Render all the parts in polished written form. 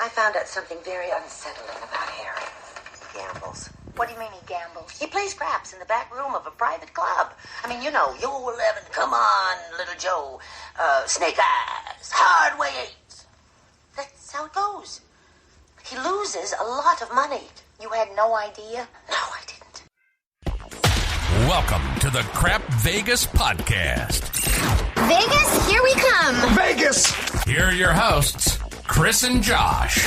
I found out something very unsettling about Harry. He gambles. What do you mean he gambles? He plays craps in the back room of a private club. I mean, you 11, come on, little Joe. Snake eyes, hard way 8. That's how it goes. He loses a lot of money. You had no idea? No, I didn't. Welcome to the Crap Vegas podcast. Vegas, here we come. Vegas! Here are your hosts, Chris and Josh.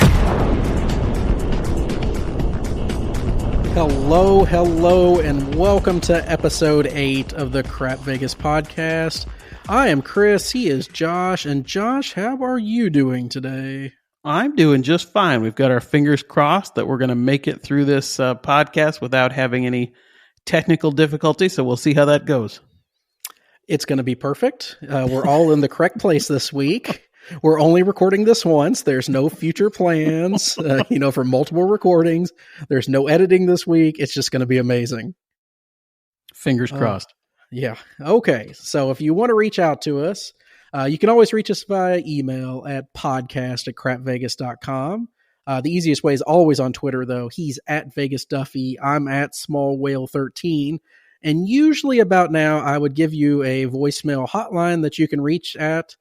Hello, and welcome to episode 8 of the Crap Vegas podcast. I am Chris, he is Josh, and Josh, how are you doing today? I'm doing just fine. We've got our fingers crossed that we're going to make it through this podcast without having any technical difficulty, so we'll see how that goes. It's going to be perfect. We're all in the correct place this week. We're only recording this once. There's no future plans, for multiple recordings. There's no editing this week. It's just going to be amazing. Fingers crossed. Yeah. Okay. So if you want to reach out to us, you can always reach us via email at podcast@crapvegas.com. The easiest way is always on Twitter, though. He's at Vegas Duffy. I'm at Small Whale 13. And usually about now, I would give you a voicemail hotline that you can reach at.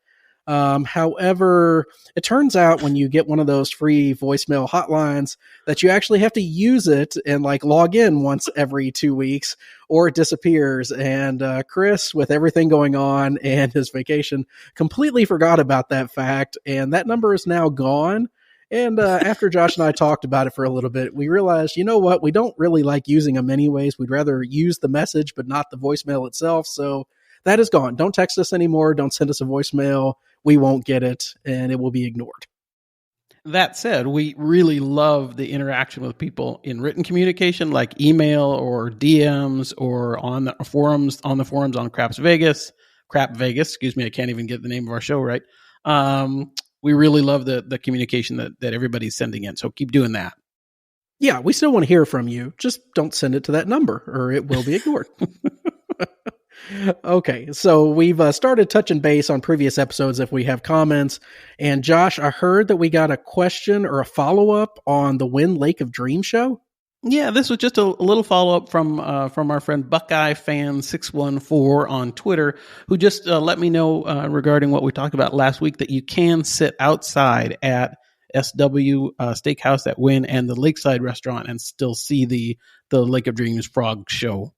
However, it turns out when you get one of those free voicemail hotlines that you actually have to use it and log in once every 2 weeks or it disappears. And Chris, with everything going on and his vacation, completely forgot about that fact. And that number is now gone. And after Josh and I talked about it for a little bit, we realized, you know what? We don't really like using them anyways. We'd rather use the message, but not the voicemail itself. So that is gone. Don't text us anymore. Don't send us a voicemail. We won't get it, and it will be ignored. That said, we really love the interaction with people in written communication, like email or DMs or on the forums on Crap Vegas. Excuse me, I can't even get the name of our show right. We really love the communication that everybody's sending in, so keep doing that. Yeah, we still want to hear from you. Just don't send it to that number, or it will be ignored. Okay, so we've started touching base on previous episodes if we have comments. And Josh, I heard that we got a question or a follow-up on the Wynn Lake of Dreams show. Yeah, this was just a little follow-up from our friend Buckeye Fan 614 on Twitter, who just let me know regarding what we talked about last week, that you can sit outside at SW Steakhouse at Wynn and the Lakeside Restaurant and still see the Lake of Dreams frog show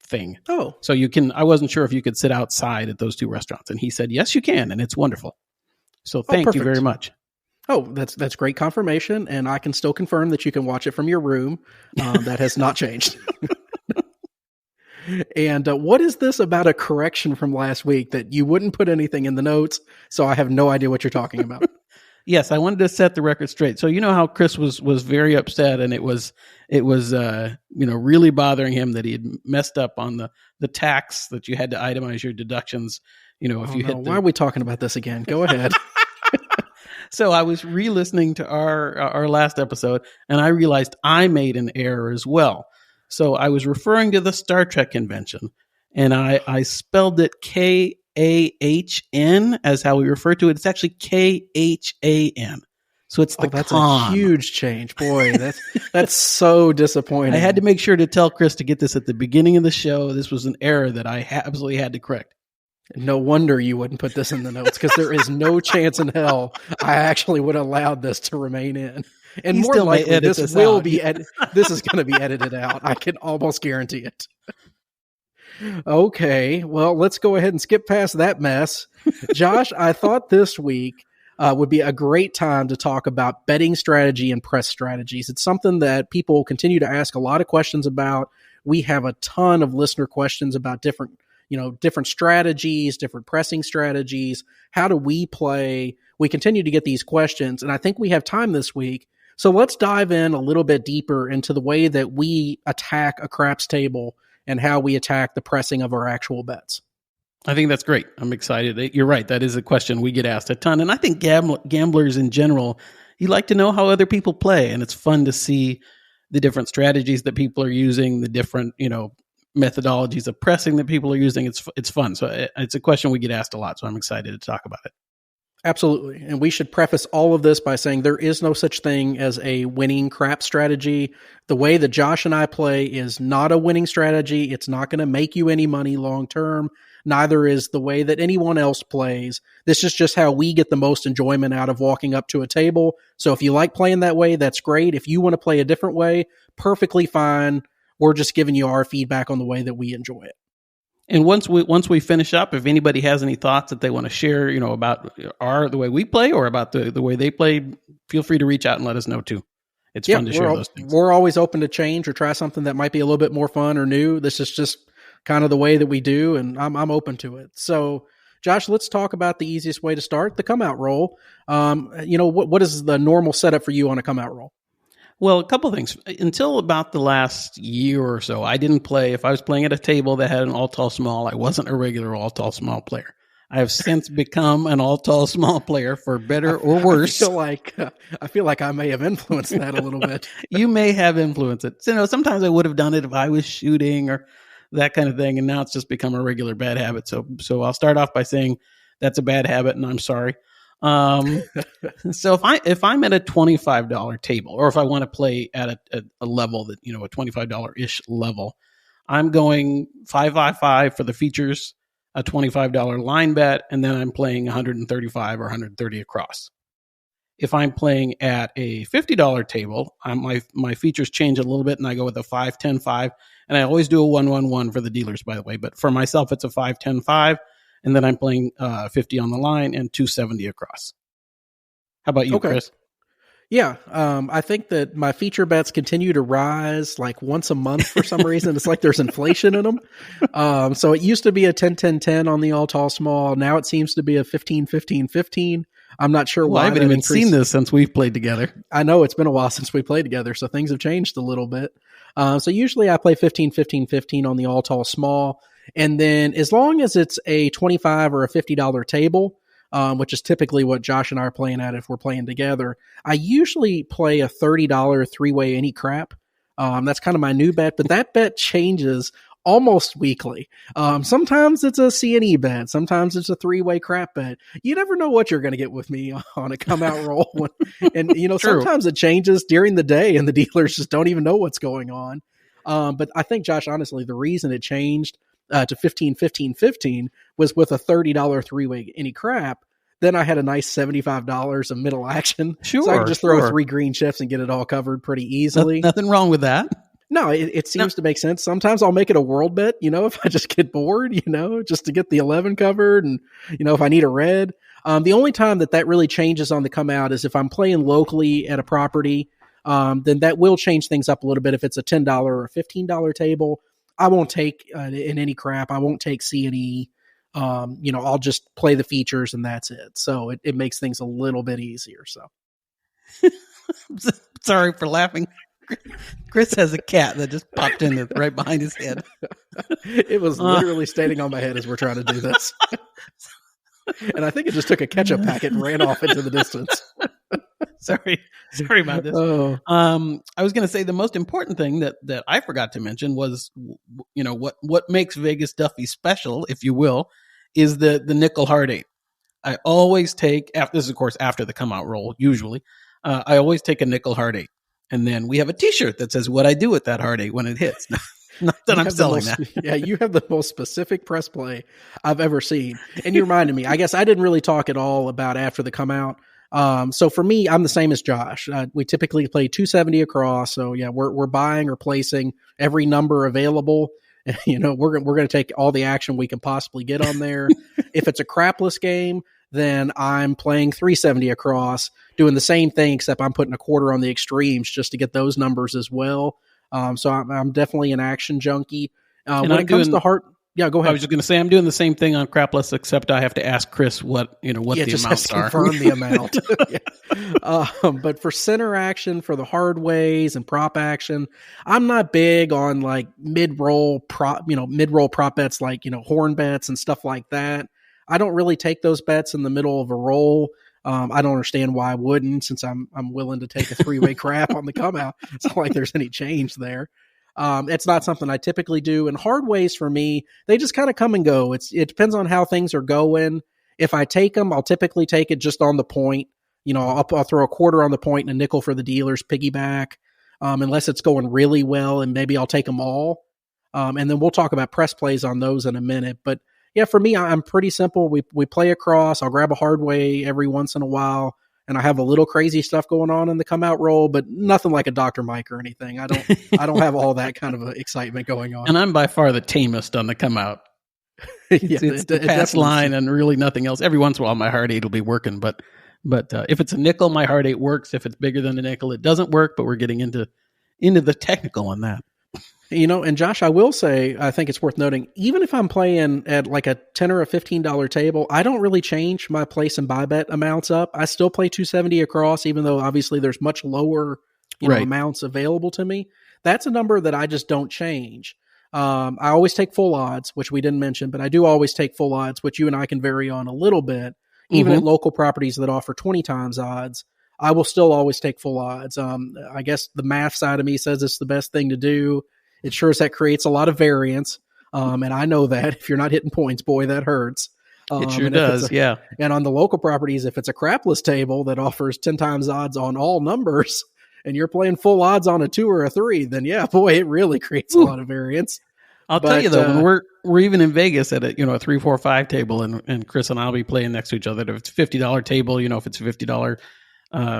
thing. Oh, so you can. I wasn't sure if you could sit outside at those two restaurants, and he said yes, you can, and it's wonderful. So thank you very much. Oh, that's great confirmation, and I can still confirm that you can watch it from your room. That has not changed. And what is this about a correction from last week that you wouldn't put anything in the notes? So I have no idea what you're talking about. Yes, I wanted to set the record straight. So you know how Chris was very upset, and it was really bothering him that he had messed up on the tax, that you had to itemize your deductions. Why are we talking about this again? Go ahead. So I was re-listening to our last episode, and I realized I made an error as well. So I was referring to the Star Trek convention, and I spelled it KAHN as how we refer to it. It's actually KHAN. So it's the that's con. A huge change. Boy, that's so disappointing. I had to make sure to tell Chris to get this at the beginning of the show. This was an error that I absolutely had to correct. No wonder you wouldn't put this in the notes, because there is no chance in hell I actually would have allowed this to remain in. And more likely, this will be this is going to be edited out. I can almost guarantee it. Okay, well, let's go ahead and skip past that mess. Josh, I thought this week would be a great time to talk about betting strategy and press strategies. It's something that people continue to ask a lot of questions about. We have a ton of listener questions about different strategies, different pressing strategies. How do we play? We continue to get these questions, and I think we have time this week. So let's dive in a little bit deeper into the way that we attack a craps table and how we attack the pressing of our actual bets. I think that's great. I'm excited. You're right. That is a question we get asked a ton. And I think gamblers in general, you like to know how other people play. And it's fun to see the different strategies that people are using, the different, methodologies of pressing that people are using. It's fun. So it's a question we get asked a lot. So I'm excited to talk about it. Absolutely. And we should preface all of this by saying there is no such thing as a winning crap strategy. The way that Josh and I play is not a winning strategy. It's not going to make you any money long term. Neither is the way that anyone else plays. This is just how we get the most enjoyment out of walking up to a table. So if you like playing that way, that's great. If you want to play a different way, perfectly fine. We're just giving you our feedback on the way that we enjoy it. And once we finish up, if anybody has any thoughts that they want to share, about the way we play or about the way they play, feel free to reach out and let us know too. It's fun to share those things. We're always open to change or try something that might be a little bit more fun or new. This is just kind of the way that we do, and I'm open to it. So, Josh, let's talk about the easiest way to start, the come out roll. What is the normal setup for you on a come out roll? Well, a couple of things. Until about the last year or so, I didn't play. If I was playing at a table that had an all tall small, I wasn't a regular all tall small player. I have since become an all tall small player, for better or worse. I feel like I may have influenced that a little bit. You may have influenced it. Sometimes I would have done it if I was shooting or that kind of thing, and now it's just become a regular bad habit. So I'll start off by saying that's a bad habit, and I'm sorry. So if I'm at a $25 table, or if I want to play at a level that, a $25-ish level, I'm going 5-5 for the features, a $25 line bet, and then I'm playing 135 or 130 across. If I'm playing at a $50 table, my features change a little bit, and I go with a 5-10-5, and I always do a 1-1-1 for the dealers, by the way, but for myself, it's a 5-10-5. And then I'm playing 50 on the line and 270 across. How about you, Chris? Yeah, I think that my feature bets continue to rise like once a month for some reason. It's like there's inflation in them. So it used to be a 10-10-10 on the all tall small. Now it seems to be a 15-15-15. I'm not sure why. I haven't even seen this since we've played together. I know it's been a while since we played together, so things have changed a little bit. So usually I play 15-15-15 on the all tall small. And then as long as it's a $25 or a $50 table, which is typically what Josh and I are playing at if we're playing together, I usually play a $30 three-way any crap. That's kind of my new bet, but that bet changes almost weekly. Sometimes it's a C&E bet. Sometimes it's a three-way crap bet. You never know what you're going to get with me on a come-out roll. And, sometimes it changes during the day and the dealers just don't even know what's going on. But I think, Josh, honestly, the reason it changed to 15-15-15 was with a $30 three-way any crap. Then I had a nice $75 of middle action. Sure, so I could just throw 3 green chips and get it all covered pretty easily. Nothing wrong with that. No, it seems to make sense. Sometimes I'll make it a world bet, if I just get bored, just to get the 11 covered and, if I need a red. The only time that really changes on the come out is if I'm playing locally at a property, then that will change things up a little bit. If it's a $10 or $15 table, I won't take in any crap. I won't take C&E. I'll just play the features and that's it. So it makes things a little bit easier. So sorry for laughing. Chris has a cat that just popped in right behind his head. It was literally standing on my head as we're trying to do this. And I think it just took a ketchup packet and ran off into the distance. Sorry about this. Oh. I was going to say the most important thing that I forgot to mention was, what makes Vegas Duffy special, if you will, is the nickel hard 8. I always take, this is of course after the come out roll, usually, I always take a nickel hard 8. And then we have a t-shirt that says what I do with that hard 8 when it hits. Not that I'm selling that. Yeah, you have the most specific press play I've ever seen. And you reminded me, I guess I didn't really talk at all about after the come out. So for me, I'm the same as Josh. We typically play 270 across. So yeah, we're buying or placing every number available. We're going to take all the action we can possibly get on there. If it's a crapless game, then I'm playing 370 across, doing the same thing, except I'm putting a quarter on the extremes just to get those numbers as well. So I'm definitely an action junkie. When it comes to heart, yeah, go ahead. I was just going to say I'm doing the same thing on crapless, except I have to ask Chris what the amounts are. Confirm the amount. But for center action, for the hard ways and prop action, I'm not big on like mid-roll prop bets like horn bets and stuff like that. I don't really take those bets in the middle of a roll. I don't understand why I wouldn't, since I'm willing to take a three-way crap on the come out. It's not like there's any change there. It's not something I typically do. And hard ways for me, they just kind of come and go. It depends on how things are going. If I take them, I'll typically take it just on the point. You know, I'll throw a quarter on the point and a nickel for the dealer's piggyback, unless it's going really well, and maybe I'll take them all. And then we'll talk about press plays on those in a minute. But yeah, for me, I'm pretty simple. We play across. I'll grab a hard way every once in a while, and I have a little crazy stuff going on in the come out roll, but nothing like a Dr. Mike or anything. I don't have all that kind of excitement going on. And I'm by far the tamest on the come out. It's the pass line and really nothing else. Every once in a while, my hard 8 will be working, but if it's a nickel, my hard 8 works. If it's bigger than a nickel, it doesn't work. But we're getting into the technical on that. You know, and Josh, I will say, I think it's worth noting, even if I'm playing at like a $10 or a $15 table, I don't really change my place and buy bet amounts up. I still play 270 across, even though obviously there's much lower amounts available to me. That's a number that I just don't change. I always take full odds, which we didn't mention, but I do always take full odds, which you and I can vary on a little bit. Even at local properties that offer 20 times odds, I will still always take full odds. I guess the math side of me says it's the best thing to do. It sure as that creates a lot of variance. And I know that if you're not hitting points, boy, that hurts. It sure does, yeah. And on the local properties, if it's a crapless table that offers 10 times odds on all numbers, and you're playing full odds on a 2 or a 3, then yeah, boy, it really creates a lot of variance. I'll tell you though, when we're even in Vegas at a 3, 4, 5 table, and Chris and I'll be playing next to each other. If it's a $50 table, if it's a $50,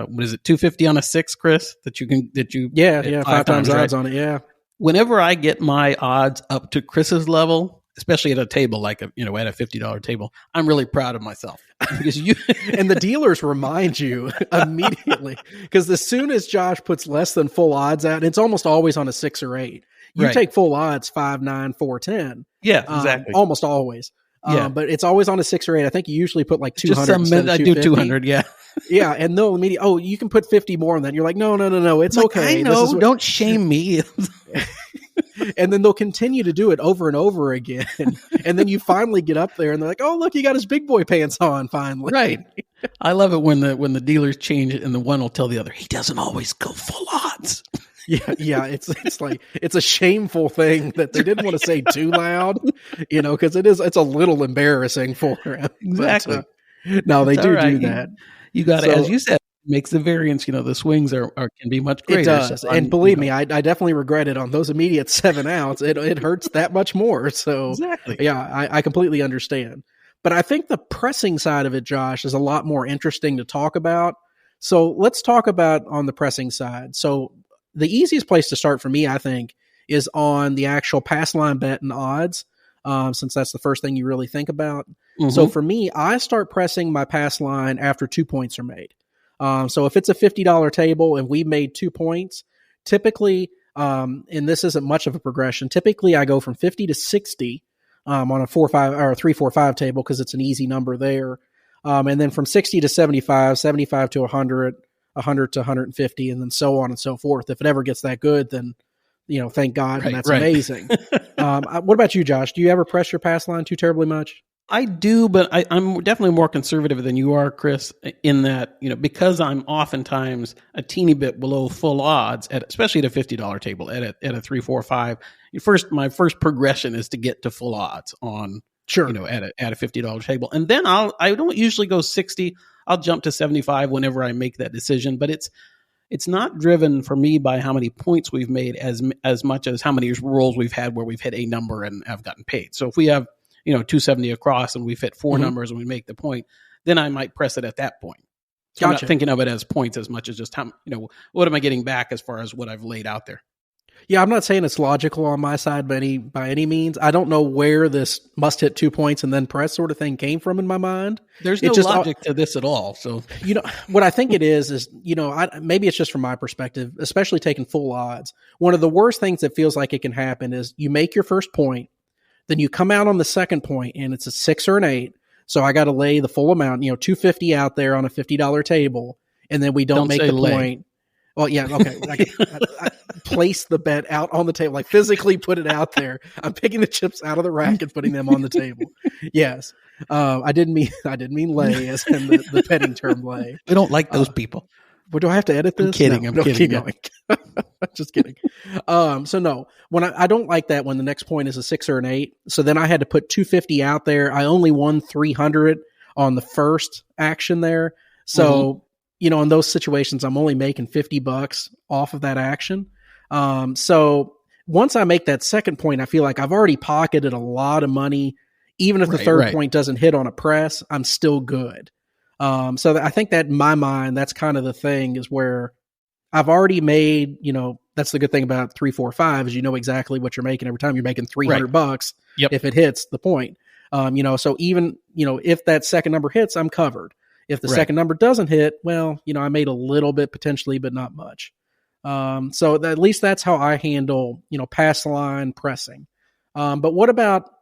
what is it, $250 on a 6, Chris? That you yeah 5 times odds on it, yeah. Whenever I get my odds up to Chris's level, especially at a table like at a $50 table, I'm really proud of myself because and the dealers remind you immediately, because as soon as Josh puts less than full odds out, it's almost always on a 6 or 8. You take full odds 5, 9, 4, 10. Yeah, exactly. Almost always. But it's always on a 6 or 8. I think you usually put like 200. I do 200. Yeah. Yeah. And they'll immediately, you can put 50 more on that. You're like, no. It's okay. I know. Don't shame me. And then they'll continue to do it over and over again. And then you finally get up there and they're like, oh, look, he got his big boy pants on finally. Right. I love it when the dealers change it and the one will tell the other, he doesn't always go full odds. Yeah. It's like, it's a shameful thing that they didn't want to say too loud, because it's a little embarrassing for him. Exactly. But, no, they do that. You got to, as you said, makes the variance, the swings can be much greater. It does. So and believe me, I definitely regret it on those immediate 7 outs. It hurts that much more. So exactly. Yeah, I completely understand. But I think the pressing side of it, Josh, is a lot more interesting to talk about. So let's talk about on the pressing side. So the easiest place to start for me, I think, is on the actual pass line bet and odds, since that's the first thing you really think about. So for me, I start pressing my pass line after 2 points are made. So if it's a $50 table and we made 2 points, typically, and this isn't much of a progression, typically I go from 50 to 60 on a 4-5 or a 3-4-5 table because it's an easy number there. And then from 60 to 75, 75 to 100, 100 to 150, and then so on and so forth. If it ever gets that good, then, thank God, and that's amazing. What about you, Josh? Do you ever press your pass line too terribly much? I do, but I'm definitely more conservative than you are, Chris, in that, because I'm oftentimes a teeny bit below full odds, especially at a $50 table, at a 3, 4, 5. My first progression is to get to full odds on, at a $50 table. And then I don't usually go 60. I'll jump to 75 whenever I make that decision, but it's not driven for me by how many points we've made as much as how many rolls we've had where we've hit a number and have gotten paid. So if we have 270 across and we fit 4 numbers and we make the point, then I might press it at that point. So I'm not thinking of it as points as much as just how, what am I getting back as far as what I've laid out there? Yeah, I'm not saying it's logical on my side by any means. I don't know where this must hit 2 points and then press sort of thing came from in my mind. There's no logic to this at all. So, what I think it is, maybe it's just from my perspective, especially taking full odds. One of the worst things that feels like it can happen is you make your first point, then you come out on the second point and it's a 6 or an 8. So I got to lay the full amount, $250 out there on a $50 table. And then we don't make the point. Well, yeah. Okay. I place the bet out on the table, like physically put it out there. I'm picking the chips out of the rack and putting them on the table. Yes. I didn't mean lay as in the petting term lay. We don't like those people. But do I have to edit this? I'm kidding. No, kidding. Keep going. Just kidding. So no, when I don't like that when the next point is a 6 or an 8. So then I had to put 250 out there. I only won 300 on the first action there. So, in those situations, I'm only making $50 off of that action. So once I make that second point, I feel like I've already pocketed a lot of money. Even if the third point doesn't hit on a press, I'm still good. So I think that in my mind, that's kind of the thing, is where I've already made, that's the good thing about 3, 4, 5 is exactly what you're making every time. You're making $300 if it hits the point. So even, if that second number hits, I'm covered. If the second number doesn't hit, well, I made a little bit potentially, but not much. So at least that's how I handle, pass line pressing. But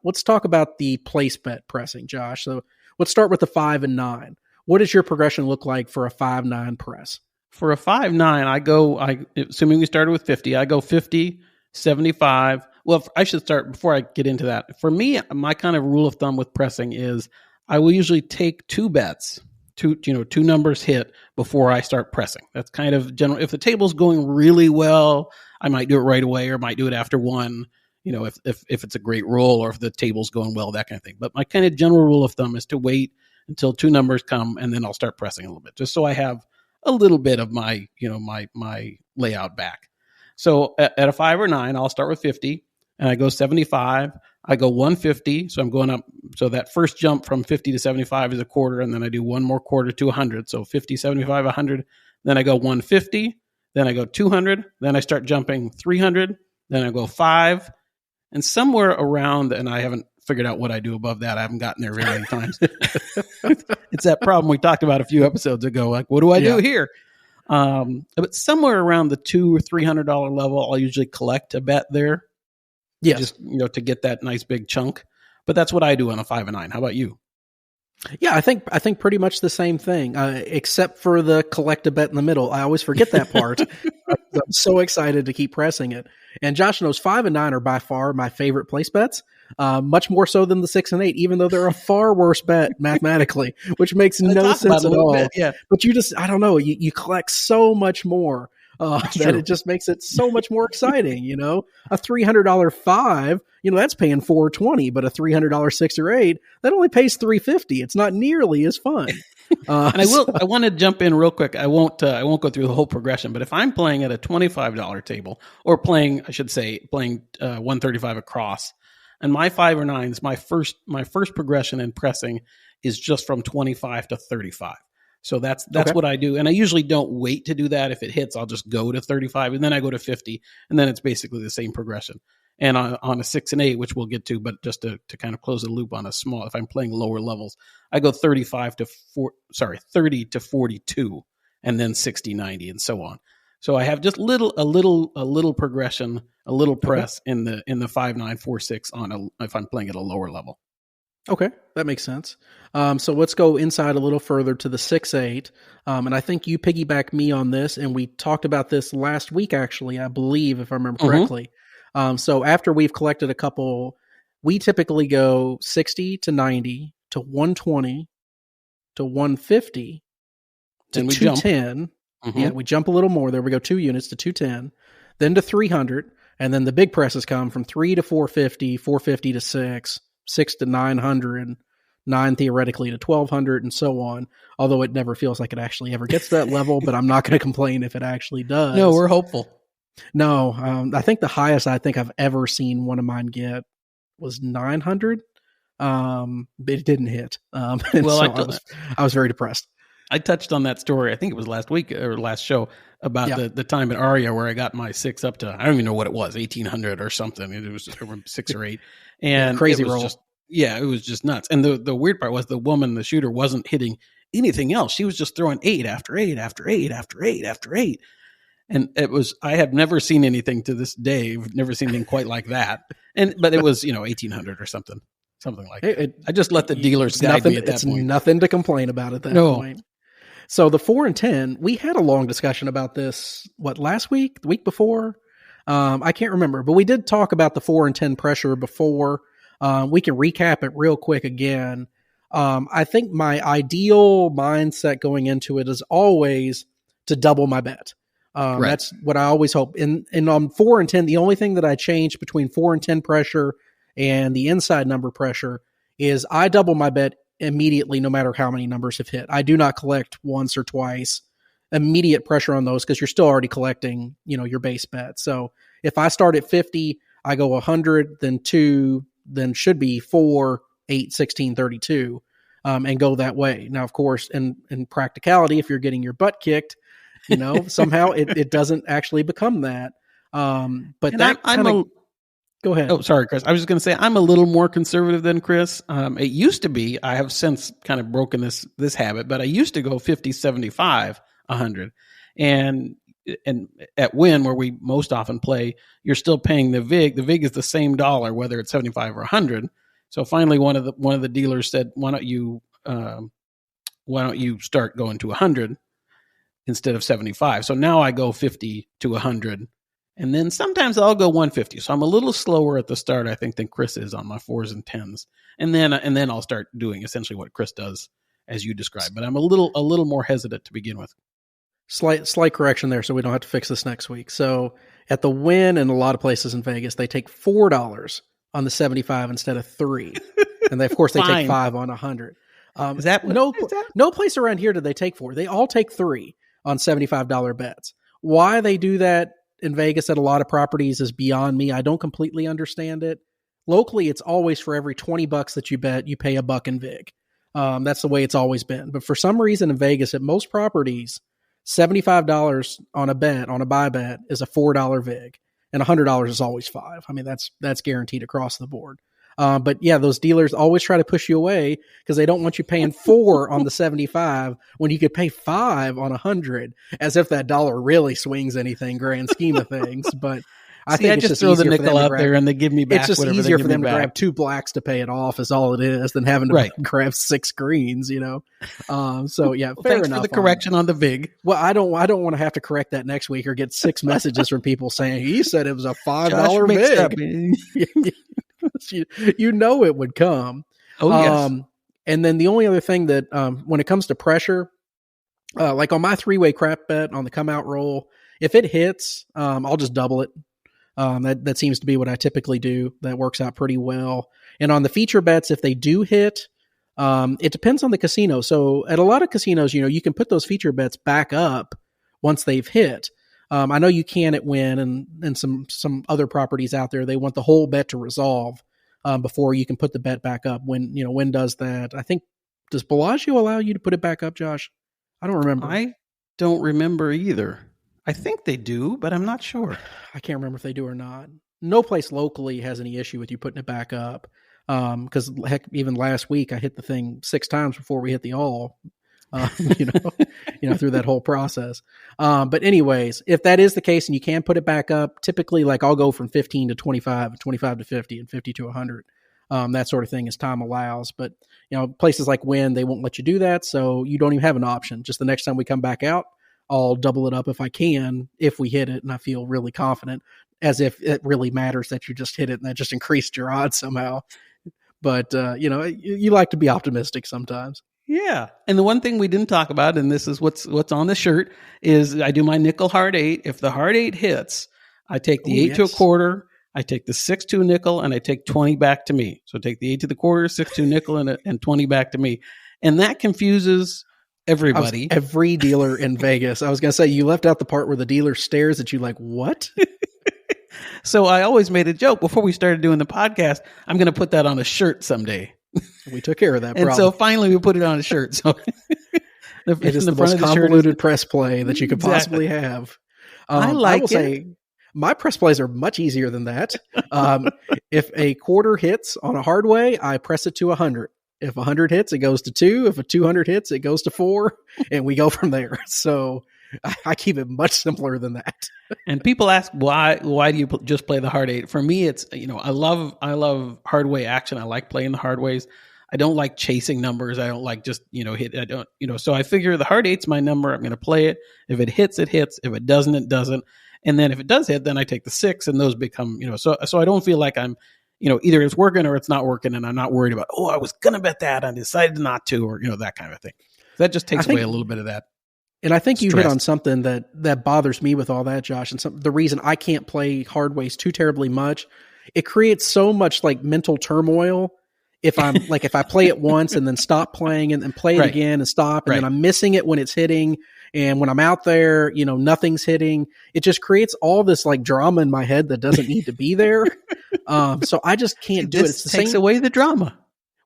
let's talk about the place bet pressing, Josh. So let's start with the 5 and 9. What does your progression look like for a 5-9 press? For a 5-9, assuming we started with 50, I go 50, 75. Well, I should start before I get into that. For me, my kind of rule of thumb with pressing is I will usually take 2 bets, two numbers hit before I start pressing. That's kind of general. If the table's going really well, I might do it right away, or might do it after 1. If it's a great roll, or if the table's going well, that kind of thing. But my kind of general rule of thumb is to wait until 2 numbers come, and then I'll start pressing a little bit, just so I have a little bit of my, my layout back. So at a 5 or 9, I'll start with 50, and I go 75. I go 150, so I'm going up. So that first jump from 50 to 75 is a quarter, and then I do one more quarter to 100. So 50, 75, 100. Then I go 150. Then I go 200. Then I start jumping 300. Then I go 5. And somewhere around, and I haven't figured out what I do above that. I haven't gotten there very many times. It's that problem we talked about a few episodes ago. Like, what do I do here? But somewhere around the $200 or $300 level, I'll usually collect a bet there. Yeah, just to get that nice big chunk. But that's what I do on a 5 and 9. How about you? Yeah, I think pretty much the same thing, except for the collect a bet in the middle. I always forget that part. I'm so excited to keep pressing it. And Josh knows 5 and 9 are by far my favorite place bets, much more so than the 6 and 8, even though they're a far worse bet mathematically, which makes no sense at all. Yeah. But I don't know, you collect so much more. That it just makes it so much more exciting. A $300 5, that's paying $420, but a $300 6 or 8, that only pays $350. It's not nearly as fun. And I want to jump in real quick. I won't go through the whole progression, but if I'm playing at a $25 table, or playing 135 across, and my 5 or 9s, my first progression in pressing is just from 25 to 35. So that's okay. What I do. And I usually don't wait to do that. If it hits, I'll just go to 35, and then I go to 50, and then it's basically the same progression. And on a 6 and 8, which we'll get to, but just to kind of close the loop on a small, if I'm playing lower levels, I go 30 to 42, and then 60, 90, and so on. So I have just a little progression, a little press in the 5, 9, 4, 6 if I'm playing at a lower level. Okay, that makes sense. So let's go inside a little further to the 6-8. And I think you piggyback me on this, and we talked about this last week, actually, I believe, if I remember correctly. So after we've collected a couple, we typically go 60 to 90 to 120 to 150 to 210. Yeah, we jump a little more. There we go, 2 units to 210, then to 300, and then the big presses come from 3 to 450, 450 to 6. 6 to 900, 9 theoretically to 1200, and so on. Although it never feels like it actually ever gets to that level, but I'm not going to complain if it actually does. No, we're hopeful. No, I think the highest I think I've ever seen one of mine get was 900. But it didn't hit. I was very depressed. I touched on that story. I think it was last week or last show about the time at Aria where I got my 6 up to, I don't even know what it was, 1800 or something. It was 6 or 8. And crazy it was roll. It was just nuts. And the weird part was the woman, the shooter, wasn't hitting anything else. She was just throwing 8 after 8 after 8 after 8 after 8. And I have never seen anything to this day. I've never seen anything quite like that. But it was, 1800 or something like that. I just let the dealers guide me at that point. It's nothing to complain about at that point. So the 4 and 10, we had a long discussion about this, last week, the week before? I can't remember, but we did talk about the 4 and 10 pressure before. We can recap it real quick again. I think my ideal mindset going into it is always to double my bet. That's what I always hope. And on 4 and 10, the only thing that I change between 4 and 10 pressure and the inside number pressure is I double my bet immediately, no matter how many numbers have hit. I do not collect once or twice. Immediate pressure on those because you're still already collecting, your base bet. So if I start at 50, I go 100, then 2, then should be 4, 8, 16, 32, and go that way. Now, of course, in practicality, if you're getting your butt kicked, somehow it doesn't actually become that. But And that kind of... Go ahead. Oh, sorry, Chris. I was just going to say I'm a little more conservative than Chris. It used to be, I have since kind of broken this habit, but I used to go 50, 75, 100. And at Win, where we most often play, you're still paying the VIG. The VIG is the same dollar, whether it's 75 or 100. So finally, one of the dealers said, "Why don't you start going to 100 instead of 75?" So now I go 50 to 100, and then sometimes I'll go 150. So I'm a little slower at the start, I think, than Chris is on my 4s and 10s, and then I'll start doing essentially what Chris does as you described. But I'm a little more hesitant to begin with. Slight correction there, so we don't have to fix this next week. So at the Win and a lot of places in Vegas, they take $4 on the 75 instead of $3, and of course they take $5 on 100. Is that no place around here do they take $4? They all take $3 on $75 bets. Why they do that in Vegas at a lot of properties is beyond me. I don't completely understand it. Locally, it's always for every $20 that you bet, you pay $1 in VIG. That's the way it's always been. But for some reason in Vegas, at most properties, $75 on a bet, on a buy bet, is a $4 VIG, and $100 is always $5. I mean, that's guaranteed across the board. But yeah, those dealers always try to push you away because they don't want you paying $4 on the 75 when you could pay $5 on 100, as if that dollar really swings anything, grand scheme of things. But I think it's just throw the easier nickel out there and they give me back. It's just easier for them to grab 2 blacks to pay it off, is all it is, than having to grab 6 greens. So yeah, fair thanks enough. For the correction on the VIG. Well, I don't want to have to correct that next week or get 6 messages from people saying he said it was a $5 VIG. It would come. Oh yes. And then the only other thing that when it comes to pressure, like on my 3-way crap bet on the come out roll, if it hits, I'll just double it. That seems to be what I typically do. That works out pretty well. And on the feature bets, if they do hit, it depends on the casino. So at a lot of casinos, you can put those feature bets back up once they've hit. I know you can at Win and some other properties out there. They want the whole bet to resolve before you can put the bet back up. Win does that. I think, does Bellagio allow you to put it back up, Josh? I don't remember. I don't remember either. I think they do, but I'm not sure. I can't remember if they do or not. No place locally has any issue with you putting it back up. Because heck, even last week I hit the thing 6 times before we hit the all. Through that whole process. But anyways, if that is the case and you can put it back up, typically like I'll go from 15 to 25, 25 to 50, and 50 to 100. That sort of thing as time allows. But places like Win, they won't let you do that, so you don't even have an option. Just the next time we come back out, I'll double it up if I can, if we hit it, and I feel really confident, as if it really matters that you just hit it and that just increased your odds somehow. But you like to be optimistic sometimes. Yeah. And the one thing we didn't talk about, and this is what's on the shirt, is I do my nickel hard 8. If the hard 8 hits, I take the 8 to a quarter, I take the 6 to a nickel, and I take 20 back to me. So take the 8 to the quarter, 6 to a nickel, and 20 back to me. And that confuses everybody. Every dealer in Vegas. I was going to say, you left out the part where the dealer stares at you like, what? So I always made a joke before we started doing the podcast, I'm going to put that on a shirt someday. We took care of that problem. And so finally we put it on a shirt. So it is the most convoluted press play that you could possibly have. I will say my press plays are much easier than that. If a quarter hits on a hard way, I press it to 100. If 100 hits, it goes to 2. If a 200 hits, it goes to 4, and we go from there. So I keep it much simpler than that. And people ask, why do you just play the hard 8? For me, it's, I love hard way action. I like playing the hard ways. I don't like chasing numbers. I don't like just, hit. I don't, so I figure the hard 8's my number. I'm going to play it. If it hits, it hits. If it doesn't, it doesn't. And then if it does hit, then I take the 6, and those become, so I don't feel like I'm, either it's working or it's not working, and I'm not worried about, I was going to bet that, I decided not to, or, that kind of thing. That just takes away a little bit of that. And I think you hit on something that bothers me with all that, Josh, and the reason I can't play hard ways too terribly much, it creates so much like mental turmoil if I play it once and then stop playing and then play it again and stop, and then I'm missing it when it's hitting. And when I'm out there, nothing's hitting. It just creates all this like drama in my head that doesn't need to be there. So I just can't do it. It takes away the drama.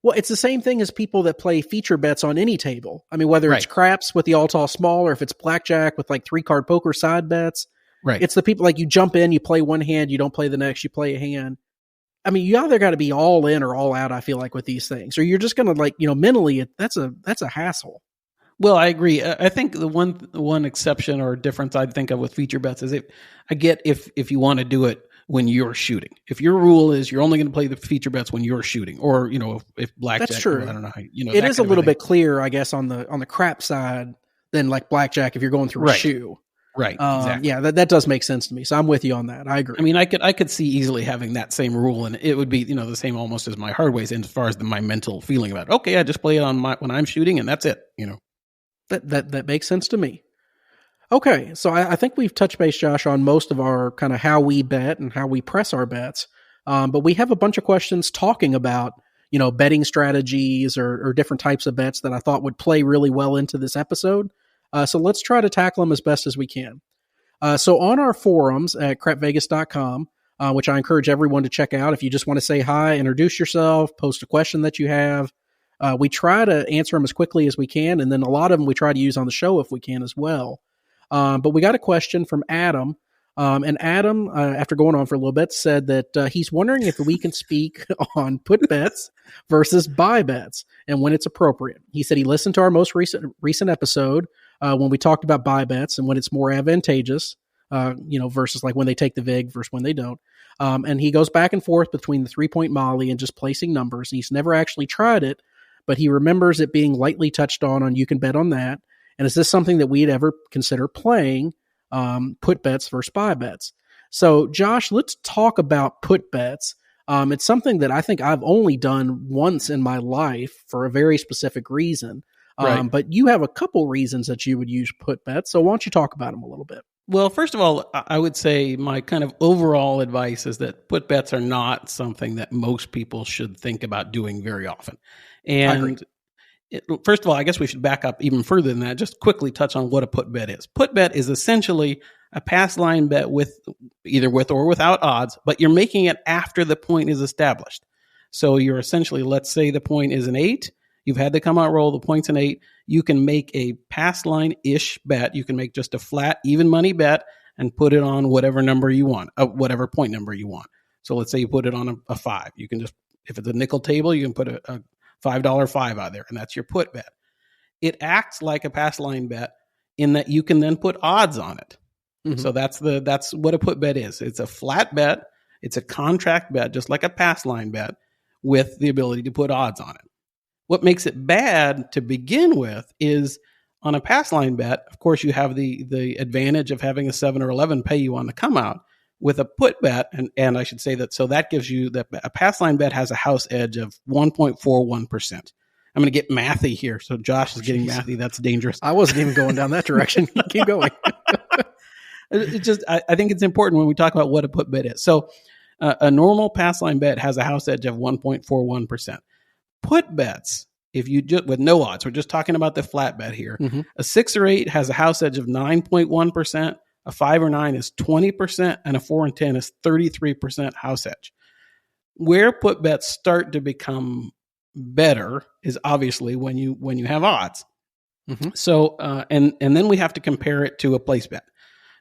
Well, it's the same thing as people that play feature bets on any table. I mean, whether it's craps with the all tall small, or if it's blackjack with like 3-card poker side bets. Right. It's the people like you jump in, you play one hand, you don't play the next, you play a hand. I mean, you either got to be all in or all out, I feel like, with these things, or you're just going to mentally, that's a hassle. Well, I agree. I think the one exception or difference I'd think of with feature bets is if you want to do it when you're shooting. If your rule is you're only going to play the feature bets when you're shooting, or if blackjack. That's true. I don't know. It is a little bit clearer, I guess, on the crap side than like blackjack if you're going through a shoe. Right. Exactly. Yeah, that does make sense to me. So I'm with you on that. I agree. I mean, I could see easily having that same rule, and it would be the same almost as my hard ways as far as my mental feeling about it. Okay, I just play it on when I'm shooting, and that's it. That makes sense to me. Okay, so I think we've touched base, Josh, on most of our kind of how we bet and how we press our bets. But we have a bunch of questions talking about, betting strategies or different types of bets that I thought would play really well into this episode. So let's try to tackle them as best as we can. So on our forums at crapvegas.com, which I encourage everyone to check out if you just want to say hi, introduce yourself, post a question that you have. We try to answer them as quickly as we can, and then a lot of them we try to use on the show if we can as well. But we got a question from Adam, and Adam, after going on for a little bit, said that he's wondering if we can speak on put bets versus buy bets and when it's appropriate. He said he listened to our most recent episode when we talked about buy bets and when it's more advantageous, versus like when they take the vig versus when they don't. And he goes back and forth between the 3-point molly and just placing numbers. He's never actually tried it, but he remembers it being lightly touched on you can bet on that. And is this something that we'd ever consider playing, put bets versus buy bets? So, Josh, let's talk about put bets. It's something that I think I've only done once in my life for a very specific reason. But you have a couple reasons that you would use put bets. So why don't you talk about them a little bit? Well, first of all, I would say my kind of overall advice is that put bets are not something that most people should think about doing very often. And first of all, I guess we should back up even further than that, just quickly touch on what a put bet is. Put bet is essentially a pass line bet with either with or without odds, but you're making it after the point is established. So you're essentially, let's say the point is an 8. You've had the come out roll, the point's an 8. You can make a pass line-ish bet. You can make just a flat, even money bet and put it on whatever number you want, whatever point number you want. So let's say you put it on a 5. You can just, if it's a nickel table, you can put a $5 5 out there, and that's your put bet. It acts like a pass line bet in that you can then put odds on it. Mm-hmm. So that's what a put bet is. It's a flat bet. It's a contract bet, just like a pass line bet, with the ability to put odds on it. What makes it bad to begin with is on a pass line bet, of course, you have the advantage of having a 7 or 11 pay you on the come out. With a put bet, and I should say that, so that gives you that a pass line bet has a house edge of 1.41%. I'm going to get mathy here. So Josh is getting mathy. That's dangerous. I wasn't even going down that direction. Keep going. I think it's important when we talk about what a put bet is. So a normal pass line bet has a house edge of 1.41%. Put bets, if you just with no odds, we're just talking about the flat bet here. Mm-hmm. A 6 or 8 has a house edge of 9.1%. A 5 or 9 is 20%, and a 4 and 10 is 33% house edge. Where put bets start to become better is obviously when you have odds. Mm-hmm. So and then we have to compare it to a place bet.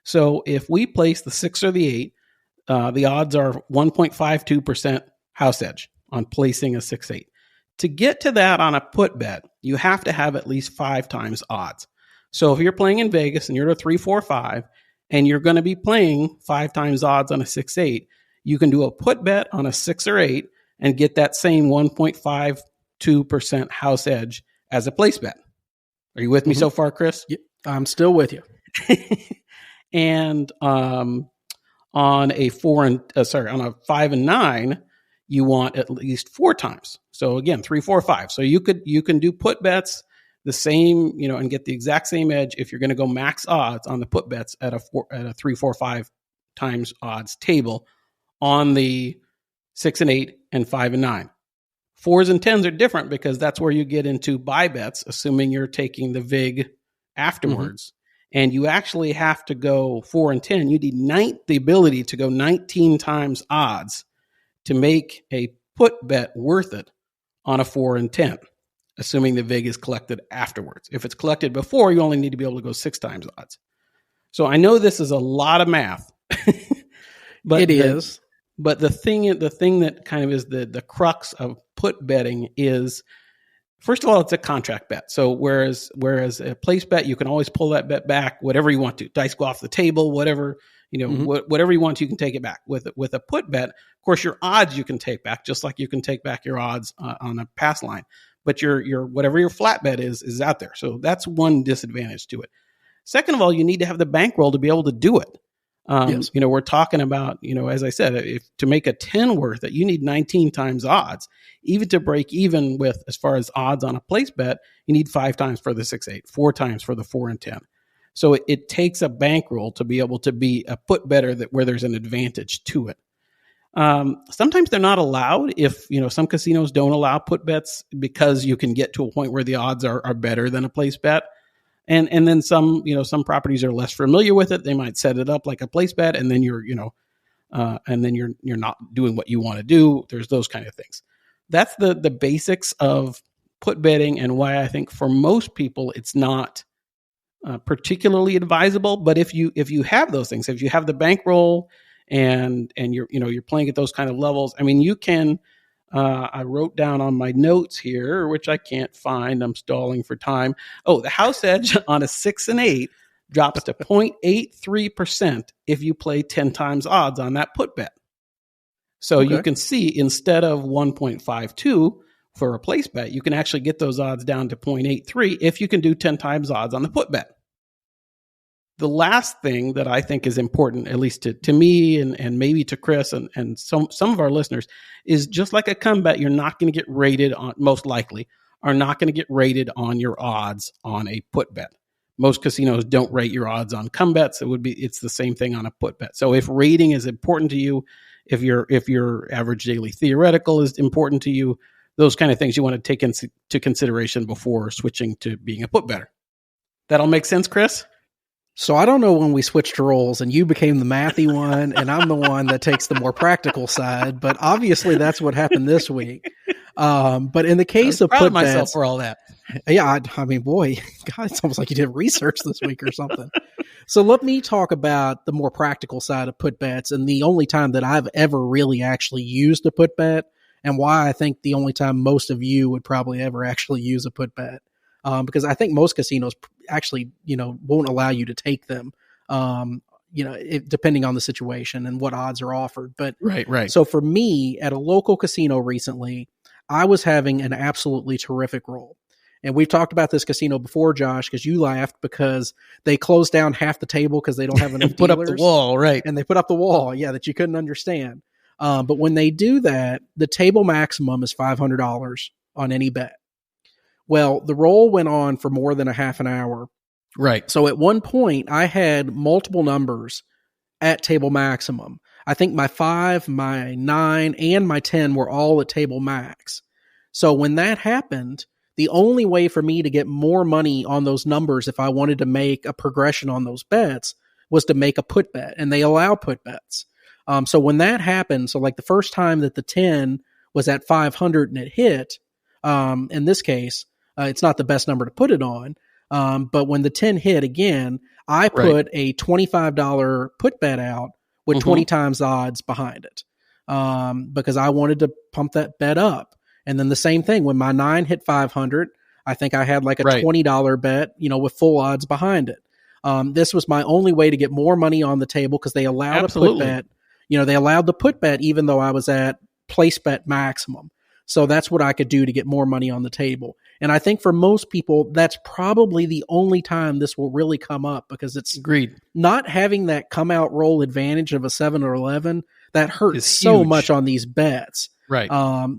So if we place the 6 or the 8, the odds are 1.52% house edge on placing a 6-8. To get to that on a put bet, you have to have at least 5 times odds. So if you're playing in Vegas and you're at a 3-4-5, and you're going to be playing 5 times odds on a 6-8, you can do a put bet on a 6 or 8 and get that same 1.52% house edge as a place bet. Are you with me so far, Chris? Yeah, I'm still with you. And on a 5 and 9, you want at least 4 times. So again, 3, 4, 5. So you can do put bets the same, and get the exact same edge if you're going to go max odds on the put bets at a 3, 4, 5 times odds table on the 6 and 8 and 5 and 9. 4s and 10s are different because that's where you get into buy bets, assuming you're taking the VIG afterwards. And you actually have to go 4 and 10. You need the ability to go 19 times odds to make a put bet worth it on a 4 and 10, assuming the VIG is collected afterwards. If it's collected before, you only need to be able to go 6 times odds. So I know this is a lot of math, but It is. But the thing that kind of is the crux of put betting is, first of all, it's a contract bet. So whereas a place bet, you can always pull that bet back, whatever you want to. Dice go off the table, whatever, whatever you want, you can take it back. With a put bet, of course, your odds you can take back, just like you can take back your odds on a pass line. But your whatever your flat bet is out there. So that's one disadvantage to it. Second of all, you need to have the bankroll to be able to do it. Yes. We're talking about, as I said, if to make a 10 worth it, you need 19 times odds. Even to break even with, as far as odds on a place bet, you need 5 times for the 6-8, 4 times for the 4 and 10. So it takes a bankroll to be able to be a put better where there's an advantage to it. Sometimes they're not allowed if, some casinos don't allow put bets because you can get to a point where the odds are better than a place bet. And then some properties are less familiar with it. They might set it up like a place bet, and then you're not doing what you want to do. There's those kind of things. That's the basics of put betting, and why I think for most people it's not particularly advisable. But if you have those things, if you have the bankroll and you're playing at those kind of levels, I mean, you can. I wrote down on my notes here, which I can't find. I'm stalling for time. Oh, the house edge on a 6 and 8 drops to 0.83% if you play 10 times odds on that put bet. So you can see, instead of 1.52 for a place bet, you can actually get those odds down to 0.83 if you can do 10 times odds on the put bet. The last thing that I think is important, at least to me and maybe to Chris and some of our listeners, is just like a come bet, you're not going to get rated on, most likely, are not going to get rated on your odds on a put bet. Most casinos don't rate your odds on come bets. It's the same thing on a put bet. So if rating is important to you, if your average daily theoretical is important to you, those kind of things you want to take into consideration before switching to being a put better. That'll make sense, Chris? So I don't know when we switched roles and you became the mathy one and I'm the one that takes the more practical side, but obviously that's what happened this week. But in the case of put myself bets, for all that. Yeah, I mean, boy, God, it's almost like you did research this week or something. So let me talk about the more practical side of put bets, and the only time that I've ever really actually used a put bet, and why I think the only time most of you would probably ever actually use a put bet. Because I think most casinos actually, won't allow you to take them, depending on the situation and what odds are offered. But right. So for me, at a local casino recently, I was having an absolutely terrific roll. And we've talked about this casino before, Josh, because you laughed because they closed down half the table because they don't have enough put dealers. Up the wall, right. And they put up the wall, that you couldn't understand. But when they do that, the table maximum is $500 on any bet. Well, the roll went on for more than a half an hour. Right. So at one point, I had multiple numbers at table maximum. I think my 5, my 9, and my 10 were all at table max. So when that happened, the only way for me to get more money on those numbers if I wanted to make a progression on those bets was to make a put bet, and they allow put bets. So when that happened, so like the first time that the 10 was at 500 and it hit, in this case, it's not the best number to put it on. But when the 10 hit again, I put a $25 put bet out with 20 times odds behind it, because I wanted to pump that bet up. And then the same thing, when my 9 hit 500, I think I had like a $20 bet, with full odds behind it. This was my only way to get more money on the table because they allowed a put bet. They allowed the put bet even though I was at place bet maximum. So that's what I could do to get more money on the table. And I think for most people, that's probably the only time this will really come up, because it's not having that come out roll advantage of a 7 or 11 that hurts so much on these bets. Right.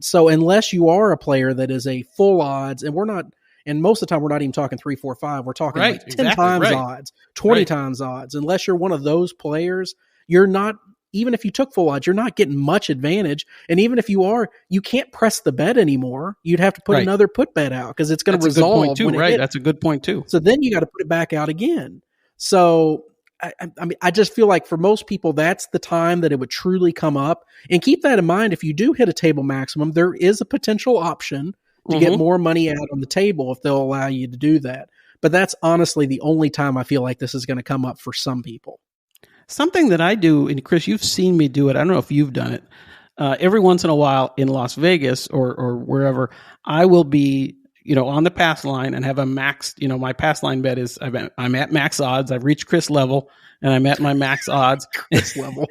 So unless you are a player that is a full odds, and we're not, and most of the time we're not even talking 3, 4, 5, we're talking like 10 times odds, 20 times odds. Unless you're one of those players, you're not even if you took full odds, you're not getting much advantage. And even if you are, you can't press the bet anymore. You'd have to put another put bet out because it's going to resolve. That's a good point too, right? That's a good point too. So then you got to put it back out again. So I mean, I just feel like for most people, that's the time that it would truly come up. And keep that in mind. If you do hit a table maximum, there is a potential option to get more money out on the table if they'll allow you to do that. But that's honestly the only time I feel like this is going to come up for some people. Something that I do, and Chris, you've seen me do it. I don't know if you've done it. Every once in a while in Las Vegas or wherever, I will be, on the pass line and have a maxed, my pass line bet is I'm at max odds. I've reached Chris level and I'm at my max odds. Chris level.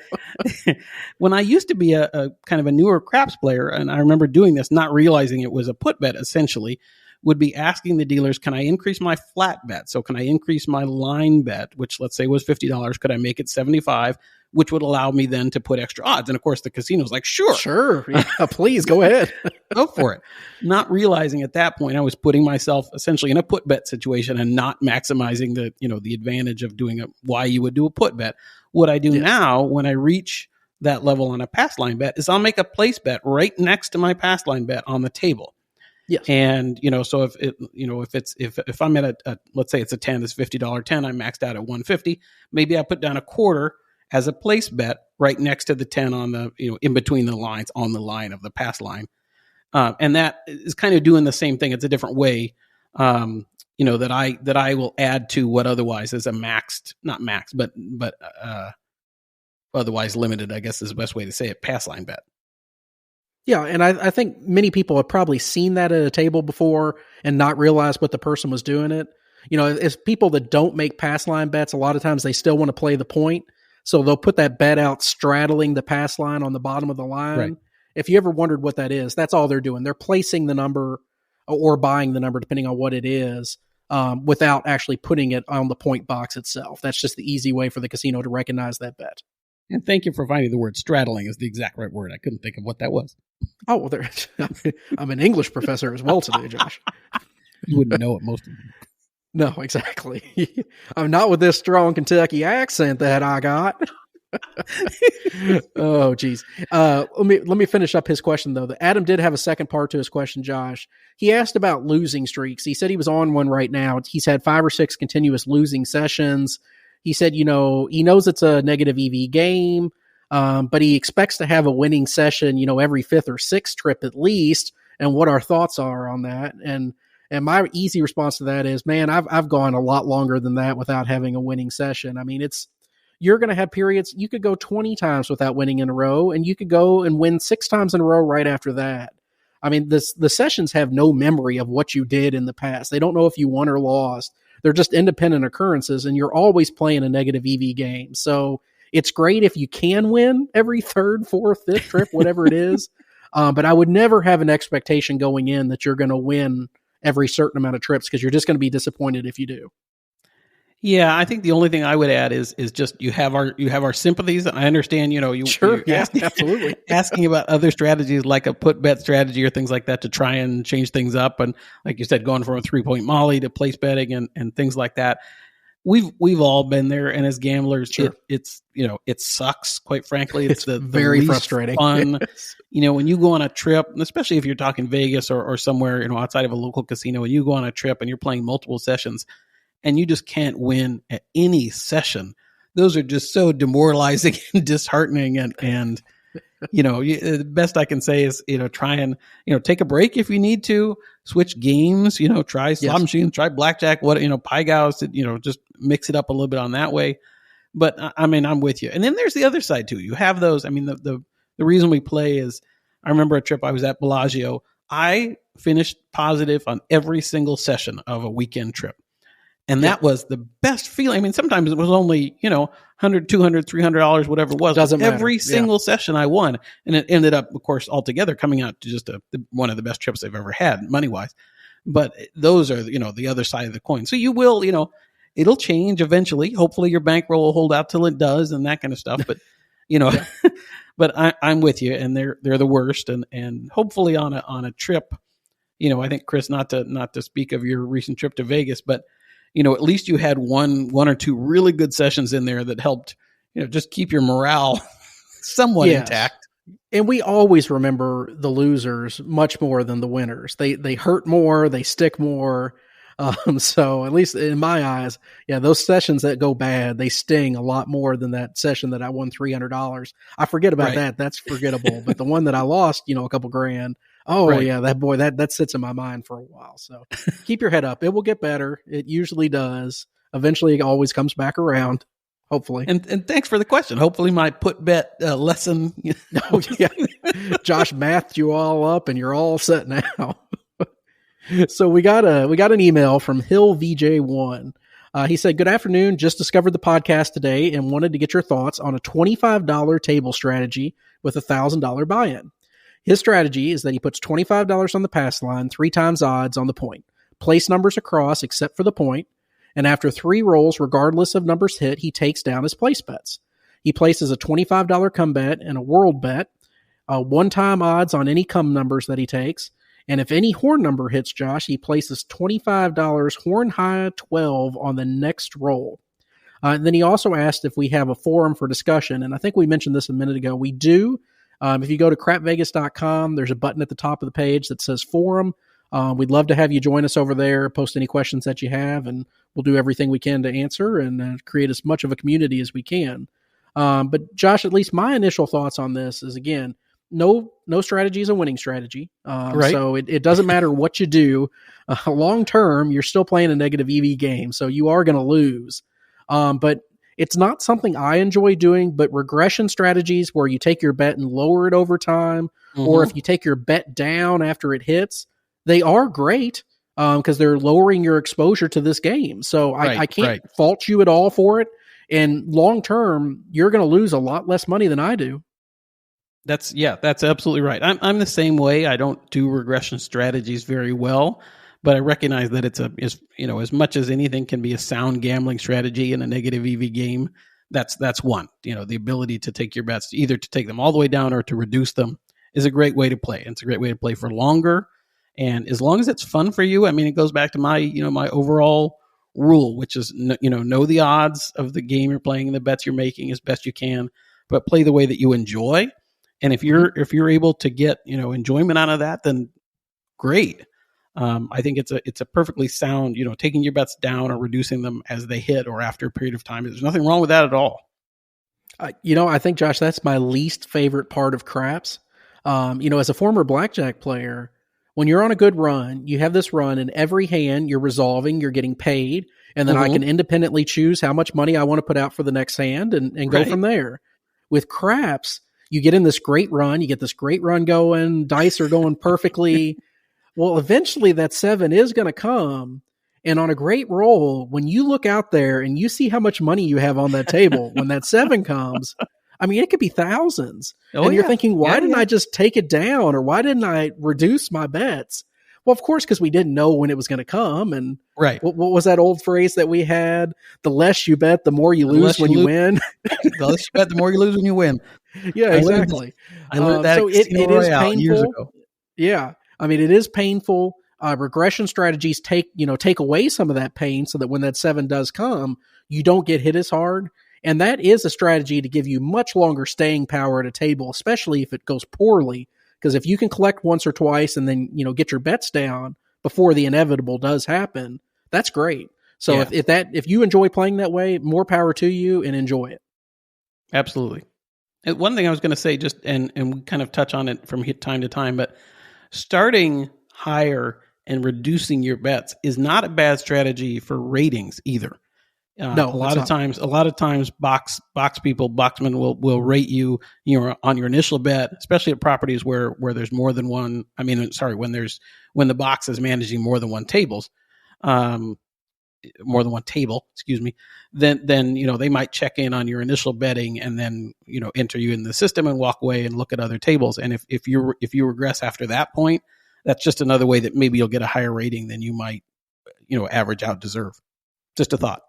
When I used to be a kind of a newer craps player, and I remember doing this, not realizing it was a put bet essentially, would be asking the dealers, can I increase my flat bet? So can I increase my line bet, which let's say was $50? Could I make it $75, which would allow me then to put extra odds? And of course the casino's like, sure. Yeah, please go ahead. Go for it. Not realizing at that point I was putting myself essentially in a put bet situation and not maximizing the advantage of doing why you would do a put bet. What I do now when I reach that level on a pass line bet is I'll make a place bet right next to my pass line bet on the table. Yes. And, so if I'm at let's say it's a 10, it's $50 10, I'm maxed out at 150. Maybe I put down a quarter as a place bet right next to the 10 on the, in between the lines on the line of the pass line. And that is kind of doing the same thing. It's a different way, that I will add to what otherwise is a not maxed, but otherwise limited, I guess is the best way to say it, pass line bet. Yeah, and I think many people have probably seen that at a table before and not realized what the person was doing it. As people that don't make pass line bets, a lot of times they still want to play the point. So they'll put that bet out straddling the pass line on the bottom of the line. Right. If you ever wondered what that is, that's all they're doing. They're placing the number or buying the number, depending on what it is, without actually putting it on the point box itself. That's just the easy way for the casino to recognize that bet. And thank you for finding the word straddling is the exact right word. I couldn't think of what that was. Oh, well, I'm an English professor as well today, Josh. You wouldn't know it, most of them. No, exactly. I'm not with this strong Kentucky accent that I got. Oh, geez. Let me finish up his question, though. Adam did have a second part to his question, Josh. He asked about losing streaks. He said he was on one right now. He's had 5 or 6 continuous losing sessions. He said, he knows it's a negative EV game, but he expects to have a winning session, every 5th or 6th trip at least, and what our thoughts are on that. And my easy response to that is, man, I've gone a lot longer than that without having a winning session. I mean, you're going to have periods. You could go 20 times without winning in a row, and you could go and win 6 times in a row right after that. I mean, the sessions have no memory of what you did in the past. They don't know if you won or lost. They're just independent occurrences, and you're always playing a negative EV game. So it's great if you can win every 3rd, 4th, 5th trip, whatever it is. But I would never have an expectation going in that you're going to win every certain amount of trips, because you're just going to be disappointed if you do. Yeah, I think the only thing I would add is just you have our sympathies. I understand, Sure, absolutely. Asking about other strategies like a put bet strategy or things like that to try and change things up, and like you said, going from a 3-point molly to place betting and things like that. We've all been there, and as gamblers, sure. It sucks. Quite frankly, it's the very least frustrating. Fun, yes. When you go on a trip, especially if you're talking Vegas or somewhere outside of a local casino, and you go on a trip and you're playing multiple sessions, and you just can't win at any session. Those are just so demoralizing and disheartening. And the best I can say is, try and, take a break if you need to, switch games, try slot machines, try blackjack, pie gows, just mix it up a little bit on that way. But I mean, I'm with you. And then there's the other side too. You have those. I mean, the reason we play is, I remember a trip I was at Bellagio. I finished positive on every single session of a weekend trip. And that was the best feeling. I mean, sometimes it was only, $100, $200, $300, whatever it was. Doesn't matter. Every single session I won. And it ended up, of course, altogether coming out to just one of the best trips I've ever had, money-wise. But those are, the other side of the coin. So you will, it'll change eventually. Hopefully your bankroll will hold out till it does and that kind of stuff. But, but I'm with you, and they're the worst. And hopefully on a trip, I think, Chris, not to speak of your recent trip to Vegas, but at least you had one or two really good sessions in there that helped, just keep your morale somewhat Yes. intact. And we always remember the losers much more than the winners. They hurt more, they stick more. So at least in my eyes, yeah, those sessions that go bad, they sting a lot more than that session that I won $300. I forget about Right. that. That's forgettable. But the one that I lost, a couple grand. Oh Right. yeah, that sits in my mind for a while. So keep your head up. It will get better. It usually does. Eventually it always comes back around. Hopefully. And thanks for the question. Hopefully my put bet lesson. Oh, yeah. Josh mathed you all up and you're all set now. So we got an email from Hill VJ1. He said, "Good afternoon. Just discovered the podcast today and wanted to get your thoughts on a $25 table strategy with a $1,000 buy-in. His strategy is that he puts $25 on the pass line, 3 times odds on the point, place numbers across except for the point, and after 3 rolls, regardless of numbers hit, he takes down his place bets. He places a $25 come bet and a world bet, 1-time odds on any come numbers that he takes, and if any horn number hits Josh, he places $25 horn high 12 on the next roll." And then he also asked if we have a forum for discussion, and I think we mentioned this a minute ago. We do. If you go to crapvegas.com, there's a button at the top of the page that says forum. We'd love to have you join us over there, post any questions that you have, and we'll do everything we can to answer and create as much of a community as we can. But Josh, at least my initial thoughts on this is, again, no strategy is a winning strategy. Right. So it doesn't matter what you do. Long term, you're still playing a negative EV game, so you are going to lose. But it's not something I enjoy doing, but regression strategies where you take your bet and lower it over time, or if you take your bet down after it hits, they are great because they're lowering your exposure to this game. So I can't fault you at all for it. And long term, you're going to lose a lot less money than I do. That's absolutely right. I'm the same way. I don't do regression strategies very well, but I recognize that it's as much as anything can be a sound gambling strategy in a negative EV game. That's one. The ability to take your bets, either to take them all the way down or to reduce them, is a great way to play. And it's a great way to play for longer. And as long as it's fun for you, I mean, it goes back to my my overall rule, which is know the odds of the game you're playing and the bets you're making as best you can, but play the way that you enjoy. And if you're able to get enjoyment out of that, then great. I think it's a perfectly sound, taking your bets down or reducing them as they hit or after a period of time. There's nothing wrong with that at all. I think, Josh, that's my least favorite part of craps. As a former blackjack player, when you're on a good run, you have this run and every hand you're resolving, you're getting paid. And then I can independently choose how much money I want to put out for the next hand and go from there. With craps, you get in this great run, you get this great run going, dice are going perfectly. Well, eventually that 7 is going to come. And on a great roll, when you look out there and you see how much money you have on that table, when that 7 comes, I mean, it could be thousands. And you're thinking, why didn't I just take it down? Or why didn't I reduce my bets? Well, of course, because we didn't know when it was going to come. And what was that old phrase that we had? The less you bet, the more you lose when you win. The less you bet, the more you lose when you win. Yeah, exactly. I learned that so it is painful. Years ago. Yeah. I mean, it is painful. Regression strategies take away some of that pain so that when that 7 does come, you don't get hit as hard. And that is a strategy to give you much longer staying power at a table, especially if it goes poorly. Because if you can collect once or twice and then, get your bets down before the inevitable does happen, that's great. So if you enjoy playing that way, more power to you and enjoy it. Absolutely. And one thing I was going to say, just and we kind of touch on it from time to time, but starting higher and reducing your bets is not a bad strategy for ratings either. No, a lot of times boxmen will rate you, on your initial bet, especially at properties where there's more than one. I mean, sorry, when the box is managing more than one table, excuse me, then they might check in on your initial betting and then, enter you in the system and walk away and look at other tables. And if you regress after that point, that's just another way that maybe you'll get a higher rating than you might, average out deserve. Just a thought.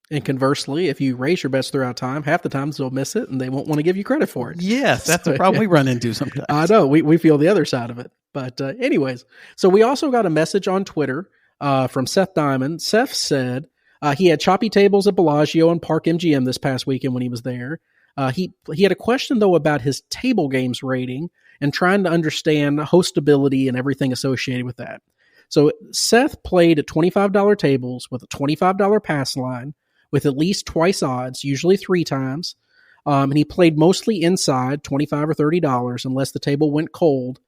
And conversely, if you raise your bets throughout time, half the times they'll miss it and they won't want to give you credit for it. Yes, that's a problem we run into sometimes. I know. We feel the other side of it. But anyways, so we also got a message on Twitter from Seth Diamond. Seth said he had choppy tables at Bellagio and Park MGM this past weekend when he was there. He had a question, though, about his table games rating and trying to understand hostability and everything associated with that. So Seth played at $25 tables with a $25 pass line with at least twice odds, usually 3 times. And he played mostly inside, $25 or $30, unless the table went cold.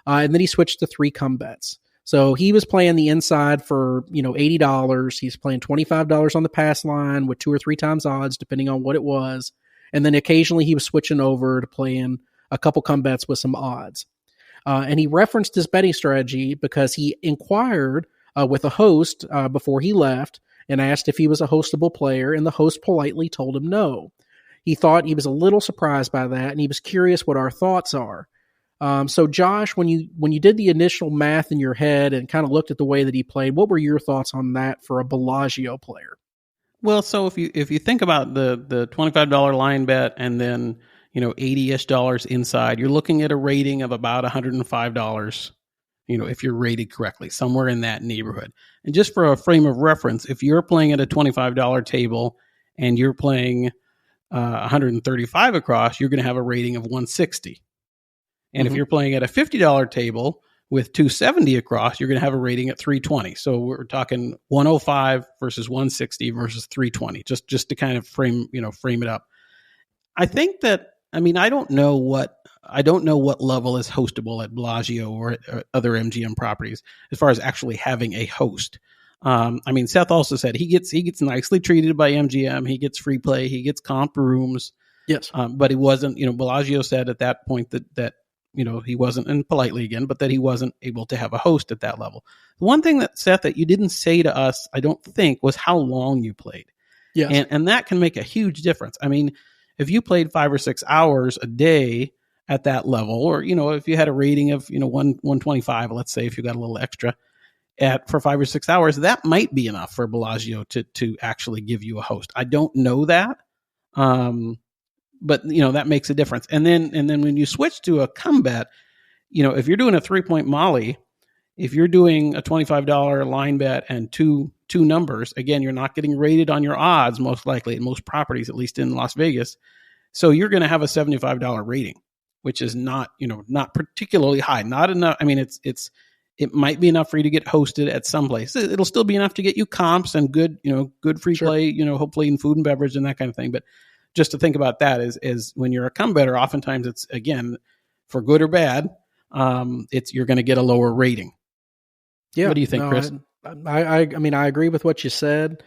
And then he switched to 3 come bets. So he was playing the inside for, $80. He's playing $25 on the pass line with 2 or 3 times odds, depending on what it was. And then occasionally he was switching over to playing a couple come bets with some odds. And he referenced his betting strategy because he inquired with a host before he left and asked if he was a hostable player, and the host politely told him no. He thought he was a little surprised by that, and he was curious what our thoughts are. So Josh, when you did the initial math in your head and kind of looked at the way that he played, what were your thoughts on that for a Bellagio player? Well, so if you think about the $25 line bet and then $80-ish inside, you're looking at a rating of about $105. If you're rated correctly, somewhere in that neighborhood. And just for a frame of reference, if you're playing at a $25 table and you're playing 135 across, you're going to have a rating of 160. And if you're playing at a $50 table with 270 across, you're going to have a rating at 320. So we're talking 105 versus 160 versus 320, just to kind of frame it up. I think that, I don't know what level is hostable at Bellagio or other MGM properties as far as actually having a host. Seth also said he gets nicely treated by MGM. He gets free play. He gets comp rooms. Yes. But he wasn't, Bellagio said at that point that he wasn't, and politely again, but that he wasn't able to have a host at that level. The one thing that, Seth, that you didn't say to us, I don't think, was how long you played. Yes. And that can make a huge difference. If you played 5 or 6 hours a day at that level, or, if you had a rating of, 125, let's say, if you got a little extra for 5 or 6 hours, that might be enough for Bellagio to actually give you a host. I don't know that. But that makes a difference. And then when you switch to a come bet, if you're doing a 3-point Molly, if you're doing a $25 line bet and two numbers, again, you're not getting rated on your odds, most likely in most properties, at least in Las Vegas. So you're going to have a $75 rating, which is not particularly high, not enough. It might be enough for you to get hosted at some place. It'll still be enough to get you comps and good free play, hopefully in food and beverage and that kind of thing. But just to think about that is when you're a come better, oftentimes it's, again, for good or bad, you're going to get a lower rating. Yeah. What do you think, Chris? I agree with what you said.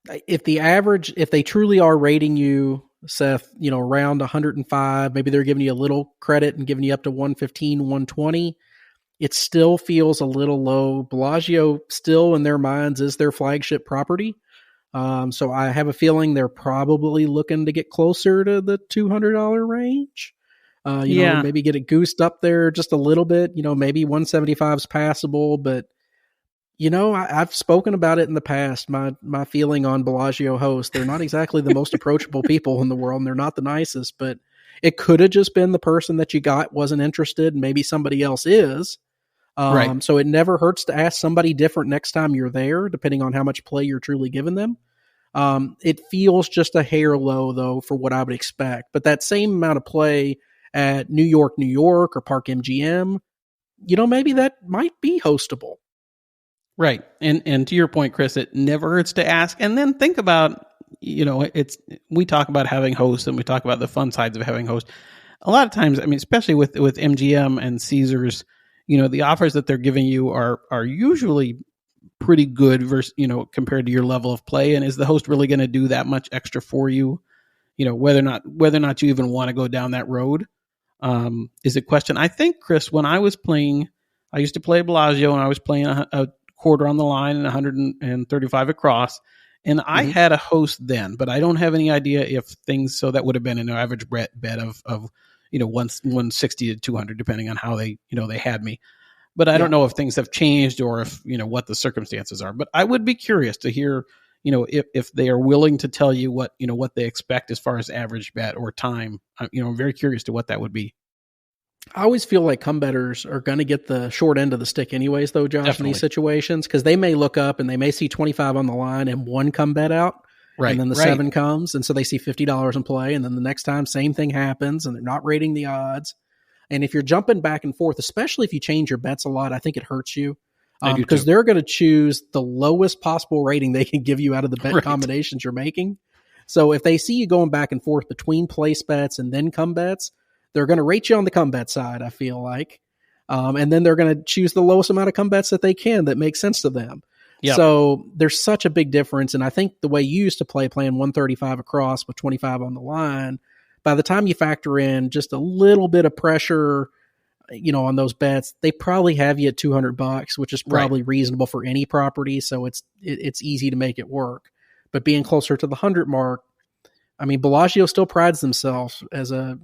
If they truly are rating you, Seth, around 105, maybe they're giving you a little credit and giving you up to 115, 120, it still feels a little low. Bellagio still in their minds is their flagship property. So I have a feeling they're probably looking to get closer to the $200 range. Maybe get it goosed up there just a little bit. Maybe 175 is passable, but I've spoken about it in the past. My feeling on Bellagio hosts, they're not exactly the most approachable people in the world, and they're not the nicest, but it could have just been the person that you got wasn't interested, and maybe somebody else is. Right. So it never hurts to ask somebody different next time you're there, depending on how much play you're truly giving them. It feels just a hair low, though, for what I would expect. But that same amount of play at New York, or Park MGM, maybe that might be hostable. Right. And to your point, Chris, it never hurts to ask. And then think about, we talk about having hosts and we talk about the fun sides of having hosts. A lot of times, especially with MGM and Caesars, the offers that they're giving you are usually pretty good versus, compared to your level of play. And is the host really going to do that much extra for you? Whether or not you even want to go down that road is a question. I think, Chris, when I was playing, I used to play Bellagio and I was playing a quarter on the line and 135 across. And I had a host then, but I don't have any idea if things, so that would have been an average bet of 160 to 200, depending on how they had me. But I don't know if things have changed or if, what the circumstances are. But I would be curious to hear, if they are willing to tell you what they expect as far as average bet or time. I'm very curious to what that would be. I always feel like come bettors are going to get the short end of the stick anyways, though, Josh, in these situations, because they may look up and they may see 25 on the line and one come bet out. Right. And then the 7 comes, and so they see $50 in play, and then the next time, same thing happens, and they're not rating the odds. And if you're jumping back and forth, especially if you change your bets a lot, I think it hurts you. Because they're going to choose the lowest possible rating they can give you out of the bet combinations you're making. So if they see you going back and forth between place bets and then come bets, they're going to rate you on the come bet side, I feel like. And then they're going to choose the lowest amount of come bets that they can that make sense to them. Yep. So there's such a big difference. And I think the way you used to playing 135 across with 25 on the line, by the time you factor in just a little bit of pressure, on those bets, they probably have you at $200, which is probably reasonable for any property. So it's easy to make it work. But being closer to the 100 mark, I mean, Bellagio still prides themselves as a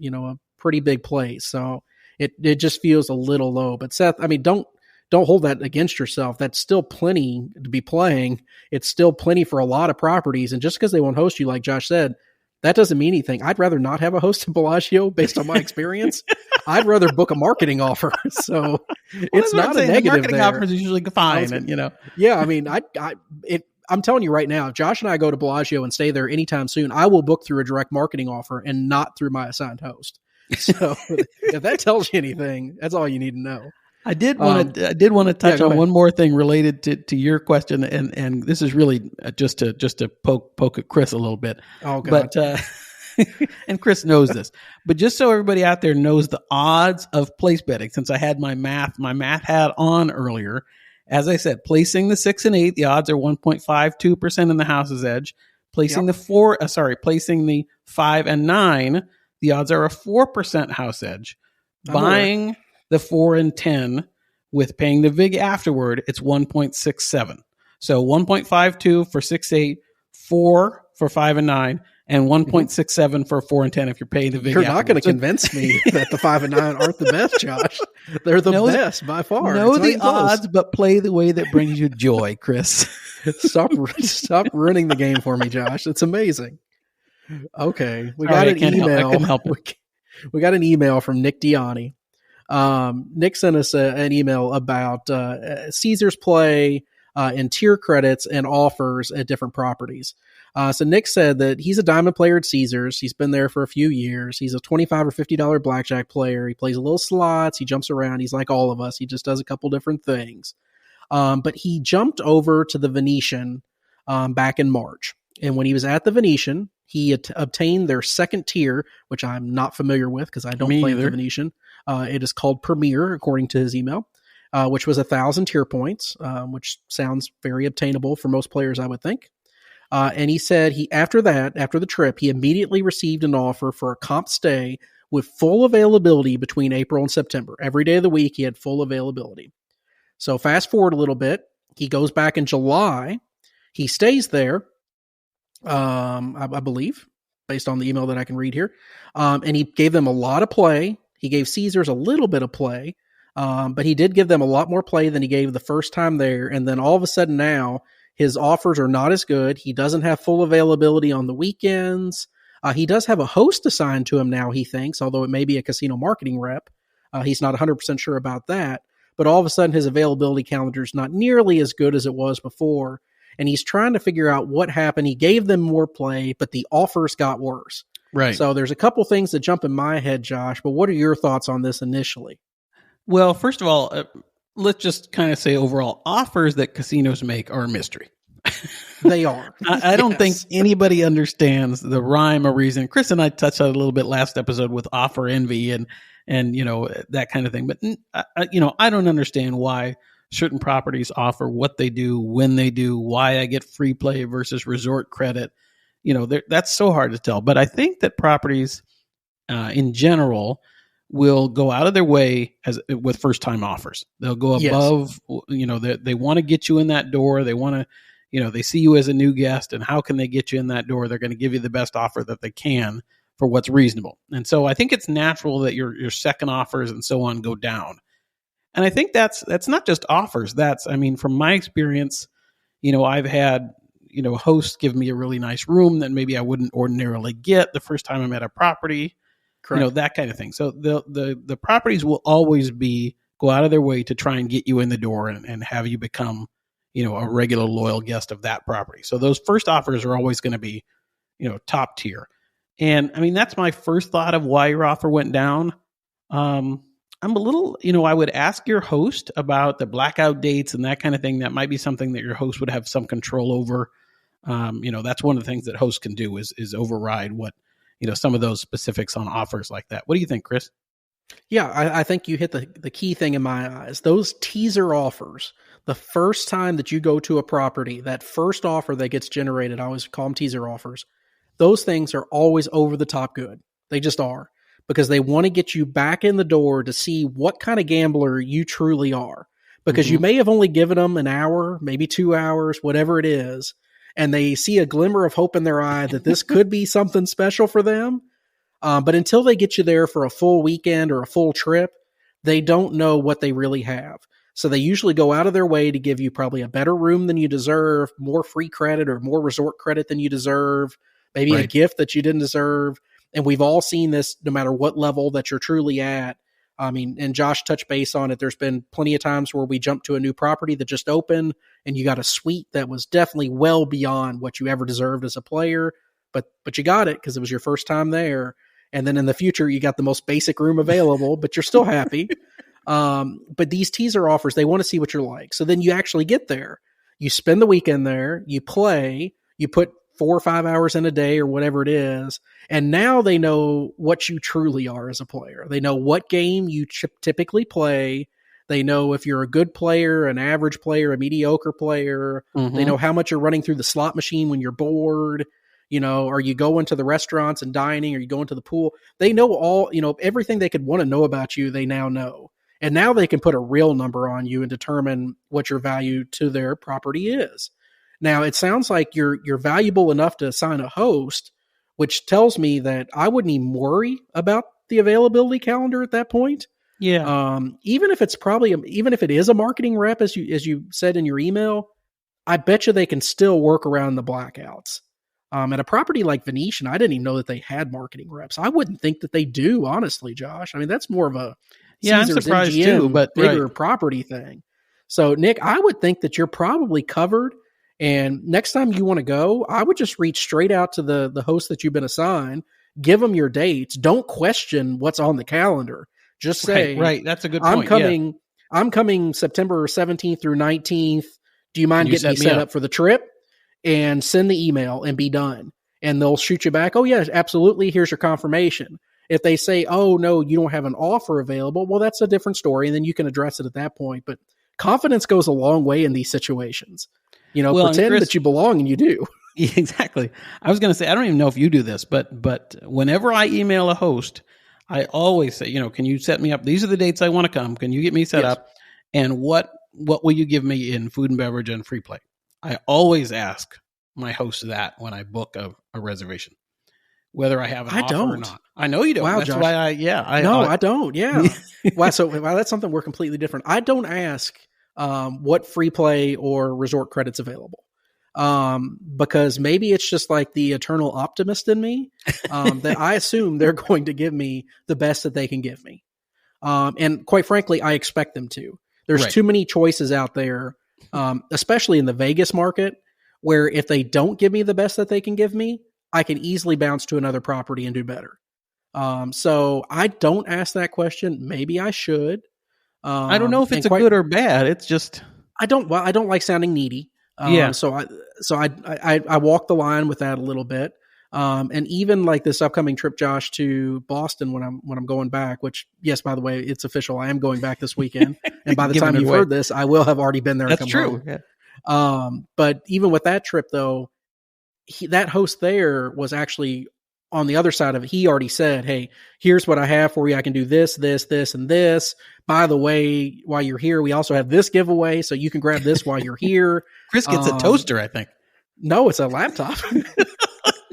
pretty big place. So it just feels a little low. But Seth, I mean, don't hold that against yourself. That's still plenty to be playing. It's still plenty for a lot of properties. And just because they won't host you, like Josh said, that doesn't mean anything. I'd rather not have a host at Bellagio based on my experience. I'd rather book a marketing offer. So it's not a negative. The marketing offer is usually fine. Yeah, I mean, I'm telling you right now, if Josh and I go to Bellagio and stay there anytime soon, I will book through a direct marketing offer and not through my assigned host. So if that tells you anything, that's all you need to know. I did want to touch on one more thing related to your question, and this is really just to poke at Chris a little bit. Oh, God. But and Chris knows this, but just so everybody out there knows the odds of place betting, since I had my math hat on earlier, as I said, placing the 6 and 8, the odds are 1.52% in the house's edge. Placing placing the 5 and 9, the odds are a 4% house edge. Buying the 4 and 10 with paying the VIG afterward, it's 1.67. So 1.52 for 6-8, 4 for 5 and 9, and 1.67 for 4 and 10 if you're paying the VIG. You're not going to convince me that the 5 and 9 aren't the best, Josh. They're the best by far. Know the odds, but play the way that brings you joy, Chris. Stop ruining the game for me, Josh. It's amazing. Okay, we got an email. I couldn't help it. We got an email from Nick Diani. Nick sent us an email about Caesars play and tier credits and offers at different properties. So Nick said that he's a diamond player at Caesars. He's been there for a few years. He's a $25 or $50 blackjack player. He plays a little slots. He jumps around. He's like all of us. He just does a couple different things. But he jumped over to the Venetian back in March. And when he was at the Venetian, he obtained their second tier, which I'm not familiar with because I don't play the Venetian. It is called Premier, according to his email, which was 1,000 tier points, which sounds very obtainable for most players, I would think. And he said after the trip, he immediately received an offer for a comp stay with full availability between April and September. Every day of the week, he had full availability. So fast forward a little bit. He goes back in July. He stays there, I believe, based on the email that I can read here. And he gave them a lot of play. He gave Caesars a little bit of play, but he did give them a lot more play than he gave the first time there. And then all of a sudden now, his offers are not as good. He doesn't have full availability on the weekends. He does have a host assigned to him now, he thinks, although it may be a casino marketing rep. He's not 100% sure about that. But all of a sudden, his availability calendar is not nearly as good as it was before. And he's trying to figure out what happened. He gave them more play, but the offers got worse. Right. So there's a couple things that jump in my head, Josh, but what are your thoughts on this initially? Well, first of all, let's just kind of say overall, offers that casinos make are a mystery. They are. I don't think anybody understands the rhyme or reason. Chris and I touched on it a little bit last episode with offer envy and that kind of thing. But I don't understand why certain properties offer what they do, when they do, why I get free play versus resort credit. That's so hard to tell. But I think that properties in general will go out of their way with first time offers. They'll go above, they want to get you in that door. They want to, they see you as a new guest, and how can they get you in that door? They're going to give you the best offer that they can for what's reasonable. And so I think it's natural that your second offers and so on go down. And I think that's not just offers. From my experience, I've had, hosts give me a really nice room that maybe I wouldn't ordinarily get the first time I'm at a property. Correct. That kind of thing. So the properties will always go out of their way to try and get you in the door and have you become, a regular loyal guest of that property. So those first offers are always going to be, top tier. And I mean, that's my first thought of why your offer went down. I'm a little, I would ask your host about the blackout dates and that kind of thing. That might be something that your host would have some control over. That's one of the things that hosts can do is override what, some of those specifics on offers like that. What do you think, Chris? Yeah, I think you hit the key thing in my eyes. Those teaser offers, the first time that you go to a property, that first offer that gets generated, I always call them teaser offers. Those things are always over the top good. They just are, because they want to get you back in the door to see what kind of gambler you truly are. Because you may have only given them an hour, maybe 2 hours, whatever it is, and they see a glimmer of hope in their eye that this could be something special for them. But until they get you there for a full weekend or a full trip, they don't know what they really have. So they usually go out of their way to give you probably a better room than you deserve, more free credit or more resort credit than you deserve, maybe a gift that you didn't deserve. And we've all seen this no matter what level that you're truly at. I mean, and Josh touched base on it. There's been plenty of times where we jumped to a new property that just opened and you got a suite that was definitely well beyond what you ever deserved as a player. But you got it because it was your first time there. And then in the future, you got the most basic room available, but you're still happy. But these teaser offers, they want to see what you're like. So then you actually get there. You spend the weekend there. You play. You put 4 or 5 hours in a day or whatever it is. And now they know what you truly are as a player. They know what game you typically play. They know if you're a good player, an average player, a mediocre player. They know how much you're running through the slot machine when you're bored. Are you going to the restaurants and dining? Are you going to the pool? They know all, everything they could want to know about you, they now know. And now they can put a real number on you and determine what your value to their property is. Now, it sounds like you're valuable enough to assign a host, which tells me that I wouldn't even worry about the availability calendar at that point. Yeah. Even if it is a marketing rep, as you said in your email, I bet you they can still work around the blackouts. At a property like Venetian, I didn't even know that they had marketing reps. I wouldn't think that they do, honestly, Josh. I mean, that's more of a Caesars I'm surprised MGM, too, but bigger property thing. So, Nick, I would think that you're probably covered. And next time you want to go, I would just reach straight out to the host that you've been assigned, give them your dates. Don't question what's on the calendar. Just say, right. That's a good point. I'm coming September 17th through 19th. Do you mind getting me set up for the trip? And send the email and be done. And they'll shoot you back. Oh, yeah, absolutely. Here's your confirmation. If they say, oh, no, you don't have an offer available, well, that's a different story. And then you can address it at that point. But confidence goes a long way in these situations. Pretend that you belong and you do. Exactly. I was going to say, I don't even know if you do this, but whenever I email a host, I always say, can you set me up? These are the dates I want to come. Can you get me set up? And what will you give me in food and beverage and free play? I always ask my host that when I book a reservation, whether I have an offer or not. I know you don't. Wow, that's Josh. why I don't. Yeah. Wow. So that's something we're completely different. I don't ask what free play or resort credits available. Because maybe it's just like the eternal optimist in me, that I assume they're going to give me the best that they can give me. And quite frankly, I expect them to. There's too many choices out there. Especially in the Vegas market, where if they don't give me the best that they can give me, I can easily bounce to another property and do better. So I don't ask that question. Maybe I should. I don't know if it's a good or bad. It's just I don't like sounding needy. So I walk the line with that a little bit. And even like this upcoming trip, Josh, to Boston when I'm going back, which, yes, by the way, it's official. I am going back this weekend. And by the time you've heard this, I will have already been there. That's true. Yeah. But even with that trip though, that host there was actually on the other side of it. He already said, hey, here's what I have for you. I can do this, this, this, and this. By the way, while you're here, we also have this giveaway. So you can grab this while you're here. Chris gets a toaster, I think. No, it's a laptop.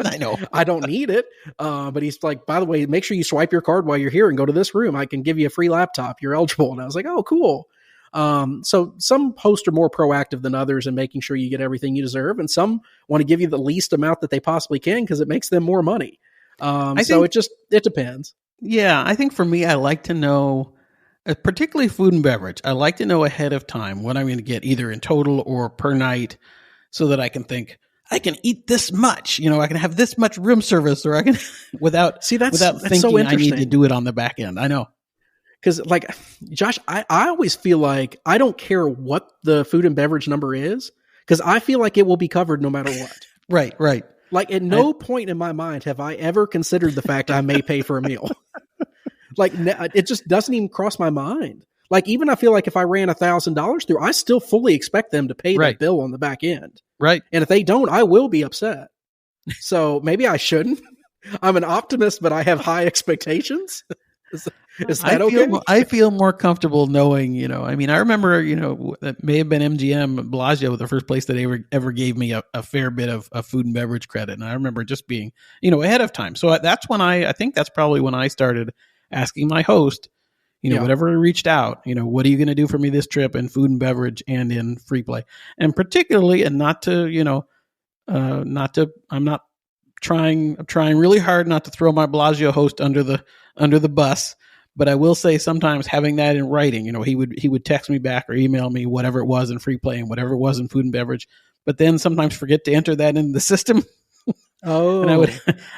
I know. I don't need it. But he's like, by the way, make sure you swipe your card while you're here and go to this room. I can give you a free laptop. You're eligible. And I was like, oh, cool. So some hosts are more proactive than others in making sure you get everything you deserve. And some want to give you the least amount that they possibly can because it makes them more money. So it depends. Yeah. I think for me, I like to know particularly food and beverage. I like to know ahead of time what I'm going to get, either in total or per night, so that I can think, I can eat this much, I can have this much room service, or I can without thinking so I need to do it on the back end. I know. Because, Josh, I always feel like I don't care what the food and beverage number is, because I feel like it will be covered no matter what. Right. Like, at no point in my mind have I ever considered the fact I may pay for a meal. It just doesn't even cross my mind. Like, even I feel like if I ran $1,000 through, I still fully expect them to pay the bill on the back end. Right. And if they don't, I will be upset. So maybe I shouldn't. I'm an optimist, but I have high expectations. Is that okay? I feel more comfortable knowing, I remember, that may have been MGM Bellagio, the first place that ever gave me a fair bit of food and beverage credit. And I remember just being, ahead of time. So that's when I think that's probably when I started asking my host, whatever reached out, what are you going to do for me this trip in food and beverage and in free play? And particularly, and I'm trying really hard not to throw my Bellagio host under the bus, but I will say sometimes having that in writing, he would text me back or email me whatever it was in free play and whatever it was in food and beverage, but then sometimes forget to enter that in the system. Oh, and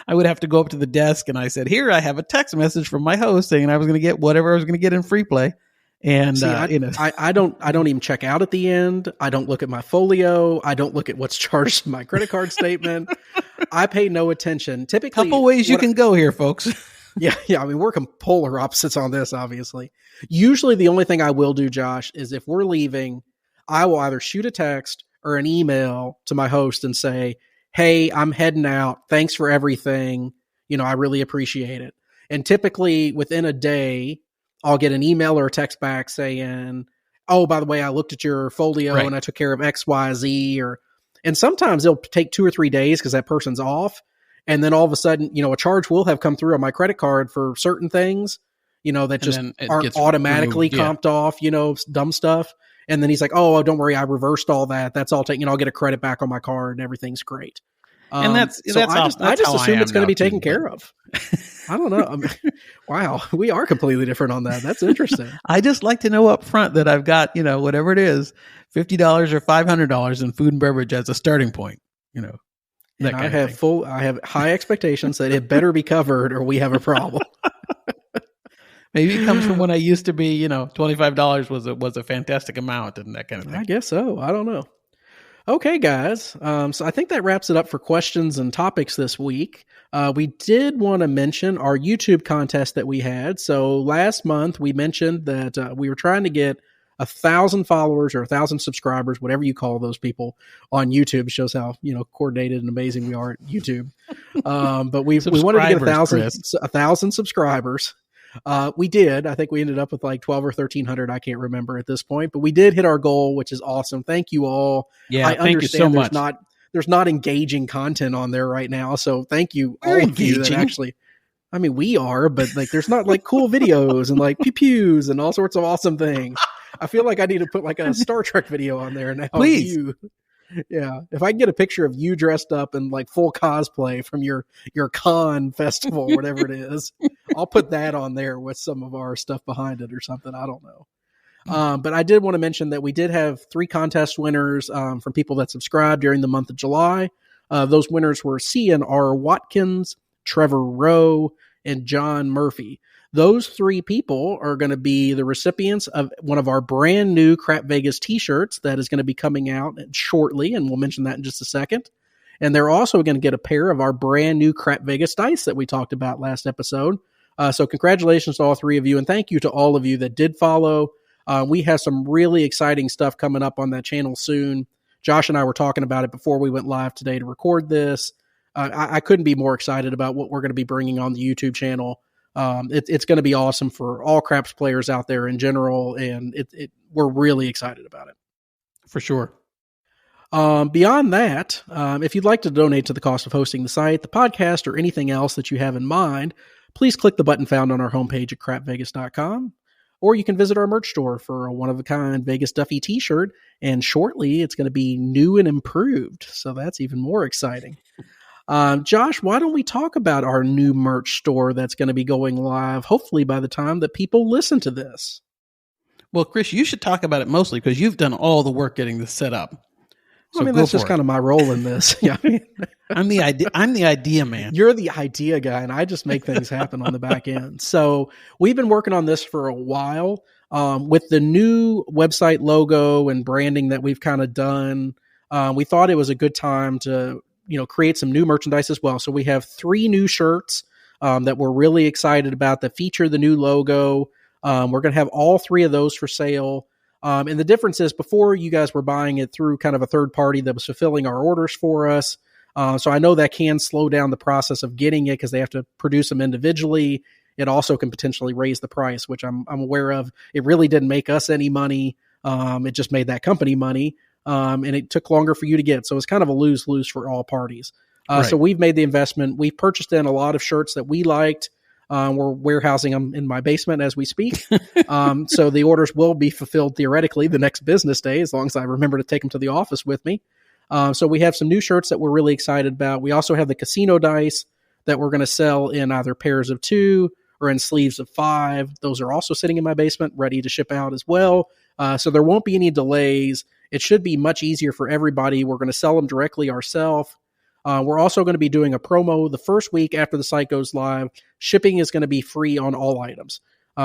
I would have to go up to the desk, and I said, "Here, I have a text message from my host saying I was going to get whatever I was going to get in free play." And I don't even check out at the end. I don't look at my folio. I don't look at what's charged in my credit card statement. I pay no attention. Typically, couple ways you can go here, folks. Yeah. I mean, we're polar opposites on this, obviously. Usually, the only thing I will do, Josh, is if we're leaving, I will either shoot a text or an email to my host and say, "Hey, I'm heading out. Thanks for everything. I really appreciate it." And typically within a day, I'll get an email or a text back saying, "Oh, by the way, I looked at your folio and I took care of X, Y, Z." And sometimes it'll take 2 or 3 days because that person's off. And then all of a sudden, a charge will have come through on my credit card for certain things, that just aren't automatically comped off, dumb stuff. And then he's like, "Oh, don't worry, I reversed all that. That's all taken. I'll get a credit back on my card and everything's great." And I just assume it's going to be taken care of. I don't know. Wow, we are completely different on that. That's interesting. I just like to know up front that I've got, whatever it is, $50 or $500 in food and beverage as a starting point. I have high expectations that it better be covered or we have a problem. Maybe it comes from when I used to be, $25 was a fantastic amount and that kind of thing. I guess so. I don't know. Okay, guys. So I think that wraps it up for questions and topics this week. We did want to mention our YouTube contest that we had. So last month we mentioned that we were trying to get 1,000 followers or 1,000 subscribers, whatever you call those people on YouTube. It shows how, coordinated and amazing we are at YouTube. But we wanted to get 1,000 subscribers. We did. I think we ended up with like 12 or 1,300. I can't remember at this point, but we did hit our goal, which is awesome. Thank you all. Yeah, I thank you so much. There's not engaging content on there right now. So thank you all of you that actually, I mean, we are, but like, there's not like cool videos and like pew-pews and all sorts of awesome things. I feel like I need to put like a Star Trek video on there now. Please. Yeah. If I can get a picture of you dressed up in like full cosplay from your con festival, whatever it is, I'll put that on there with some of our stuff behind it or something. I don't know. But I did want to mention that we did have 3 contest winners from people that subscribed during the month of July. Those winners were C.N.R. Watkins, Trevor Rowe, and John Murphy. Those 3 people are going to be the recipients of one of our brand new Crap Vegas t-shirts that is going to be coming out shortly, and we'll mention that in just a second. And they're also going to get a pair of our brand new Crap Vegas dice that we talked about last episode. So congratulations to all 3 of you, and thank you to all of you that did follow. We have some really exciting stuff coming up on that channel soon. Josh and I were talking about it before we went live today to record this. I couldn't be more excited about what we're going to be bringing on the YouTube channel. It's going to be awesome for all craps players out there in general, and we're really excited about it. For sure. Beyond that, if you'd like to donate to the cost of hosting the site, the podcast, or anything else that you have in mind, please click the button found on our homepage at crapvegas.com, or you can visit our merch store for a one-of-a-kind Vegas Duffy t-shirt, and shortly it's going to be new and improved, so that's even more exciting. Josh, why don't we talk about our new merch store that's going to be going live, hopefully by the time that people listen to this? Well, Chris, you should talk about it mostly because you've done all the work getting this set up. So I mean, that's just kind of my role in this. Yeah, I mean, I'm the idea man. you're the idea guy, and I just make things happen on the back end. So we've been working on this for a while. With the new website logo and branding that we've kind of done, we thought it was a good time to, create some new merchandise as well. So we have 3 new shirts that we're really excited about that feature the new logo. We're going to have all 3 of those for sale. And the difference is before you guys were buying it through kind of a third party that was fulfilling our orders for us. So I know that can slow down the process of getting it because they have to produce them individually. It also can potentially raise the price, which I'm aware of. It really didn't make us any money. It just made that company money. And it took longer for you to get. So it's kind of a lose-lose for all parties. Right. So we've made the investment. We've purchased in a lot of shirts that we liked. We're warehousing them in my basement as we speak. So the orders will be fulfilled theoretically the next business day, as long as I remember to take them to the office with me. So we have some new shirts that we're really excited about. We also have the casino dice that we're going to sell in either pairs of 2 or in sleeves of 5. Those are also sitting in my basement, ready to ship out as well. So there won't be any delays. It should be much easier for everybody. We're going to sell them directly ourselves. We're also going to be doing a promo the first week after the site goes live. Shipping is going to be free on all items.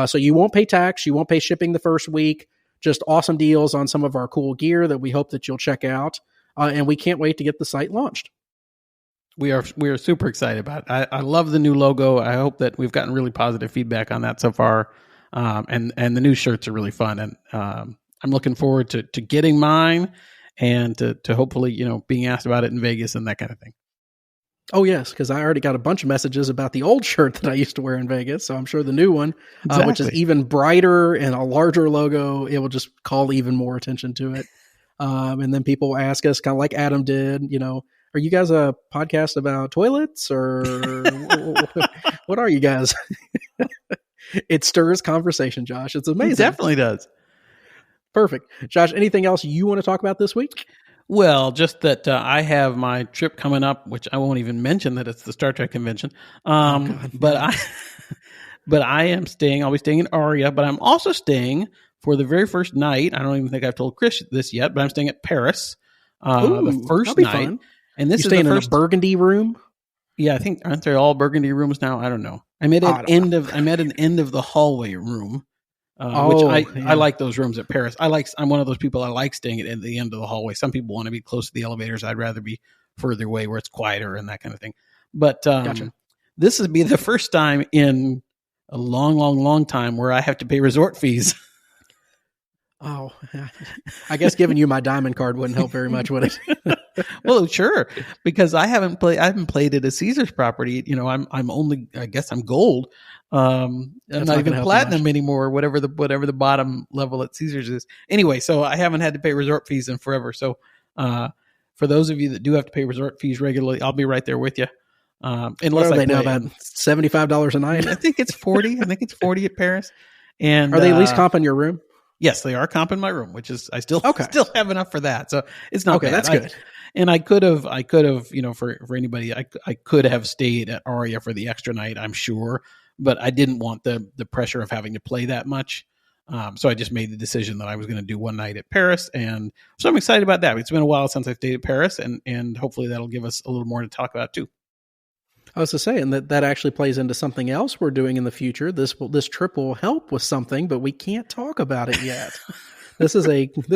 So you won't pay tax. You won't pay shipping the first week. Just awesome deals on some of our cool gear that we hope that you'll check out. And we can't wait to get the site launched. We are super excited about it. I love the new logo. I hope that we've gotten really positive feedback on that so far. And the new shirts are really fun. And I'm looking forward to getting mine and to hopefully, being asked about it in Vegas and that kind of thing. Oh, yes, because I already got a bunch of messages about the old shirt that I used to wear in Vegas. So I'm sure the new one, which is even brighter and a larger logo, it will just call even more attention to it. And then people ask us, kind of like Adam did, are you guys a podcast about toilets or what are you guys? It stirs conversation, Josh. It's amazing. It definitely does. Perfect. Josh, anything else you want to talk about this week? Well, just that I have my trip coming up, which I won't even mention that it's the Star Trek convention. But I am staying. I'll be staying in Aria, but I'm also staying for the very first night. I don't even think I've told Chris this yet, but I'm staying at Paris. The first night. Fun. And this is staying the in a burgundy room. Yeah, I think aren't they all burgundy rooms now? I don't know. I'm at an end of the hallway room. Which I like those rooms at Paris. I'm one of those people. I like staying at the end of the hallway. Some people want to be close to the elevators. I'd rather be further away where it's quieter and that kind of thing. But Gotcha. This would be the first time in a long, long, long time where I have to pay resort fees. Oh, I guess giving you my diamond card wouldn't help very much, would it? Well, sure, because I haven't played at a Caesars property. I'm only, I guess I'm gold. I'm not even platinum anymore, whatever the bottom level at Caesars is. Anyway, so I haven't had to pay resort fees in forever. So, for those of you that do have to pay resort fees regularly, I'll be right there with you. Unless they know about $75 a night. I think it's 40. I think it's 40 at Paris. And are they at least comping your room? Yes, they are comping my room, which is I still have enough for that. So it's not bad. That's good. And I could have, for anybody, I could have stayed at Aria for the extra night, I'm sure, but I didn't want the pressure of having to play that much. So I just made the decision that I was going to do one night at Paris. And so I'm excited about that. It's been a while since I've stayed at Paris, and hopefully that'll give us a little more to talk about too. I was to say, and that actually plays into something else we're doing in the future. This trip will help with something, but we can't talk about it yet. This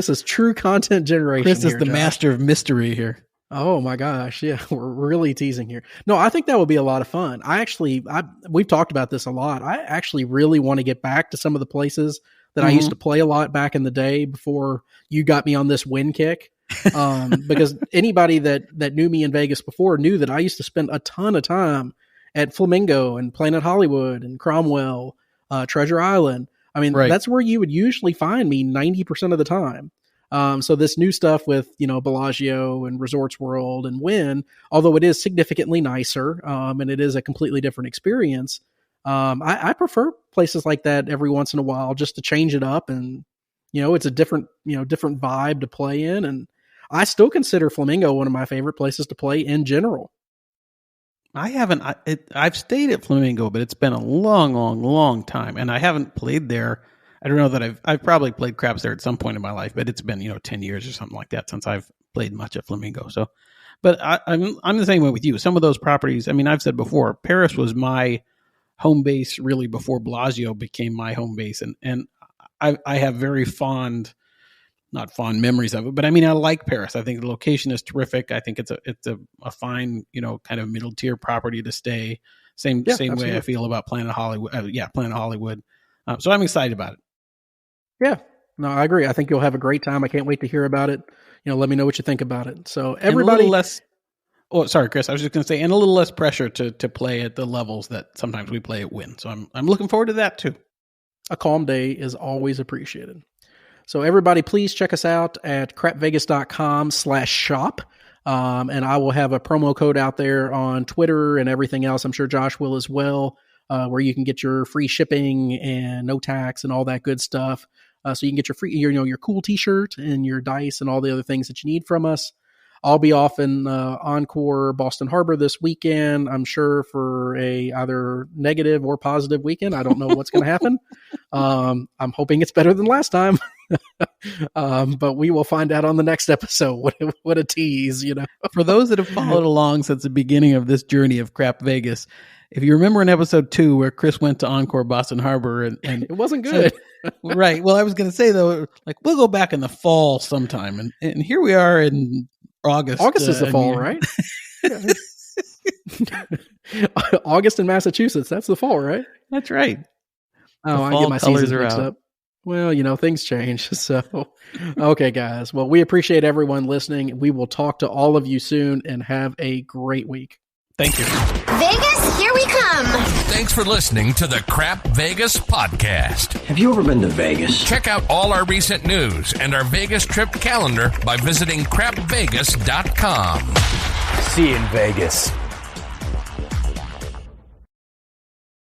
is true content generation. Chris is the master of mystery here. Oh my gosh. Yeah. We're really teasing here. No, I think that would be a lot of fun. We've talked about this a lot. I actually really want to get back to some of the places that I used to play a lot back in the day before you got me on this win kick. Because anybody that knew me in Vegas before knew that I used to spend a ton of time at Flamingo and Planet Hollywood and Cromwell, Treasure Island. I mean, That's where you would usually find me 90% of the time. So this new stuff with, Bellagio and Resorts World and Wynn, although it is significantly nicer, and it is a completely different experience. I prefer places like that every once in a while just to change it up. And, it's a different vibe to play in. And I still consider Flamingo one of my favorite places to play in general. I've stayed at Flamingo, but it's been a long, long, long time. And I haven't played there I don't know that I've probably played craps there at some point in my life, but it's been 10 years or something like that since I've played much at Flamingo. So, but I'm the same way with you. Some of those properties, I mean, I've said before, Paris was my home base really before Bellagio became my home base, and I have very not fond memories of it, but I mean, I like Paris. I think the location is terrific. I think it's a fine, kind of middle tier property to stay. Same absolutely. way I feel about Planet Hollywood. Planet Hollywood. So I'm excited about it. Yeah, no, I agree. I think you'll have a great time. I can't wait to hear about it. Let me know what you think about it. So everybody, oh, sorry, Chris. I was just going to say, and a little less pressure to play at the levels that sometimes we play at Wynn. So I'm looking forward to that too. A calm day is always appreciated. So everybody, please check us out at crapvegas.com/shop. And I will have a promo code out there on Twitter and everything else. I'm sure Josh will as well, where you can get your free shipping and no tax and all that good stuff. So you can get your cool t-shirt and your dice and all the other things that you need from us. I'll be off in Encore Boston Harbor this weekend, I'm sure, for a either negative or positive weekend. I don't know what's going to happen. I'm hoping it's better than last time. But we will find out on the next episode. What a tease, For those that have followed along since the beginning of this journey of Crap Vegas, if you remember in episode 2 where Chris went to Encore Boston Harbor and it wasn't good. Right. Well, I was going to say though, like we'll go back in the fall sometime, and here we are in August. August is the fall, right? August in Massachusetts. That's the fall, right? That's right. Oh, I get my seasons mixed up. Well, things change. So, okay, guys. Well, we appreciate everyone listening. We will talk to all of you soon and have a great week. Thank you. Vegas, here we come. Thanks for listening to the Crap Vegas podcast. Have you ever been to Vegas? Check out all our recent news and our Vegas trip calendar by visiting crapvegas.com. See you in Vegas.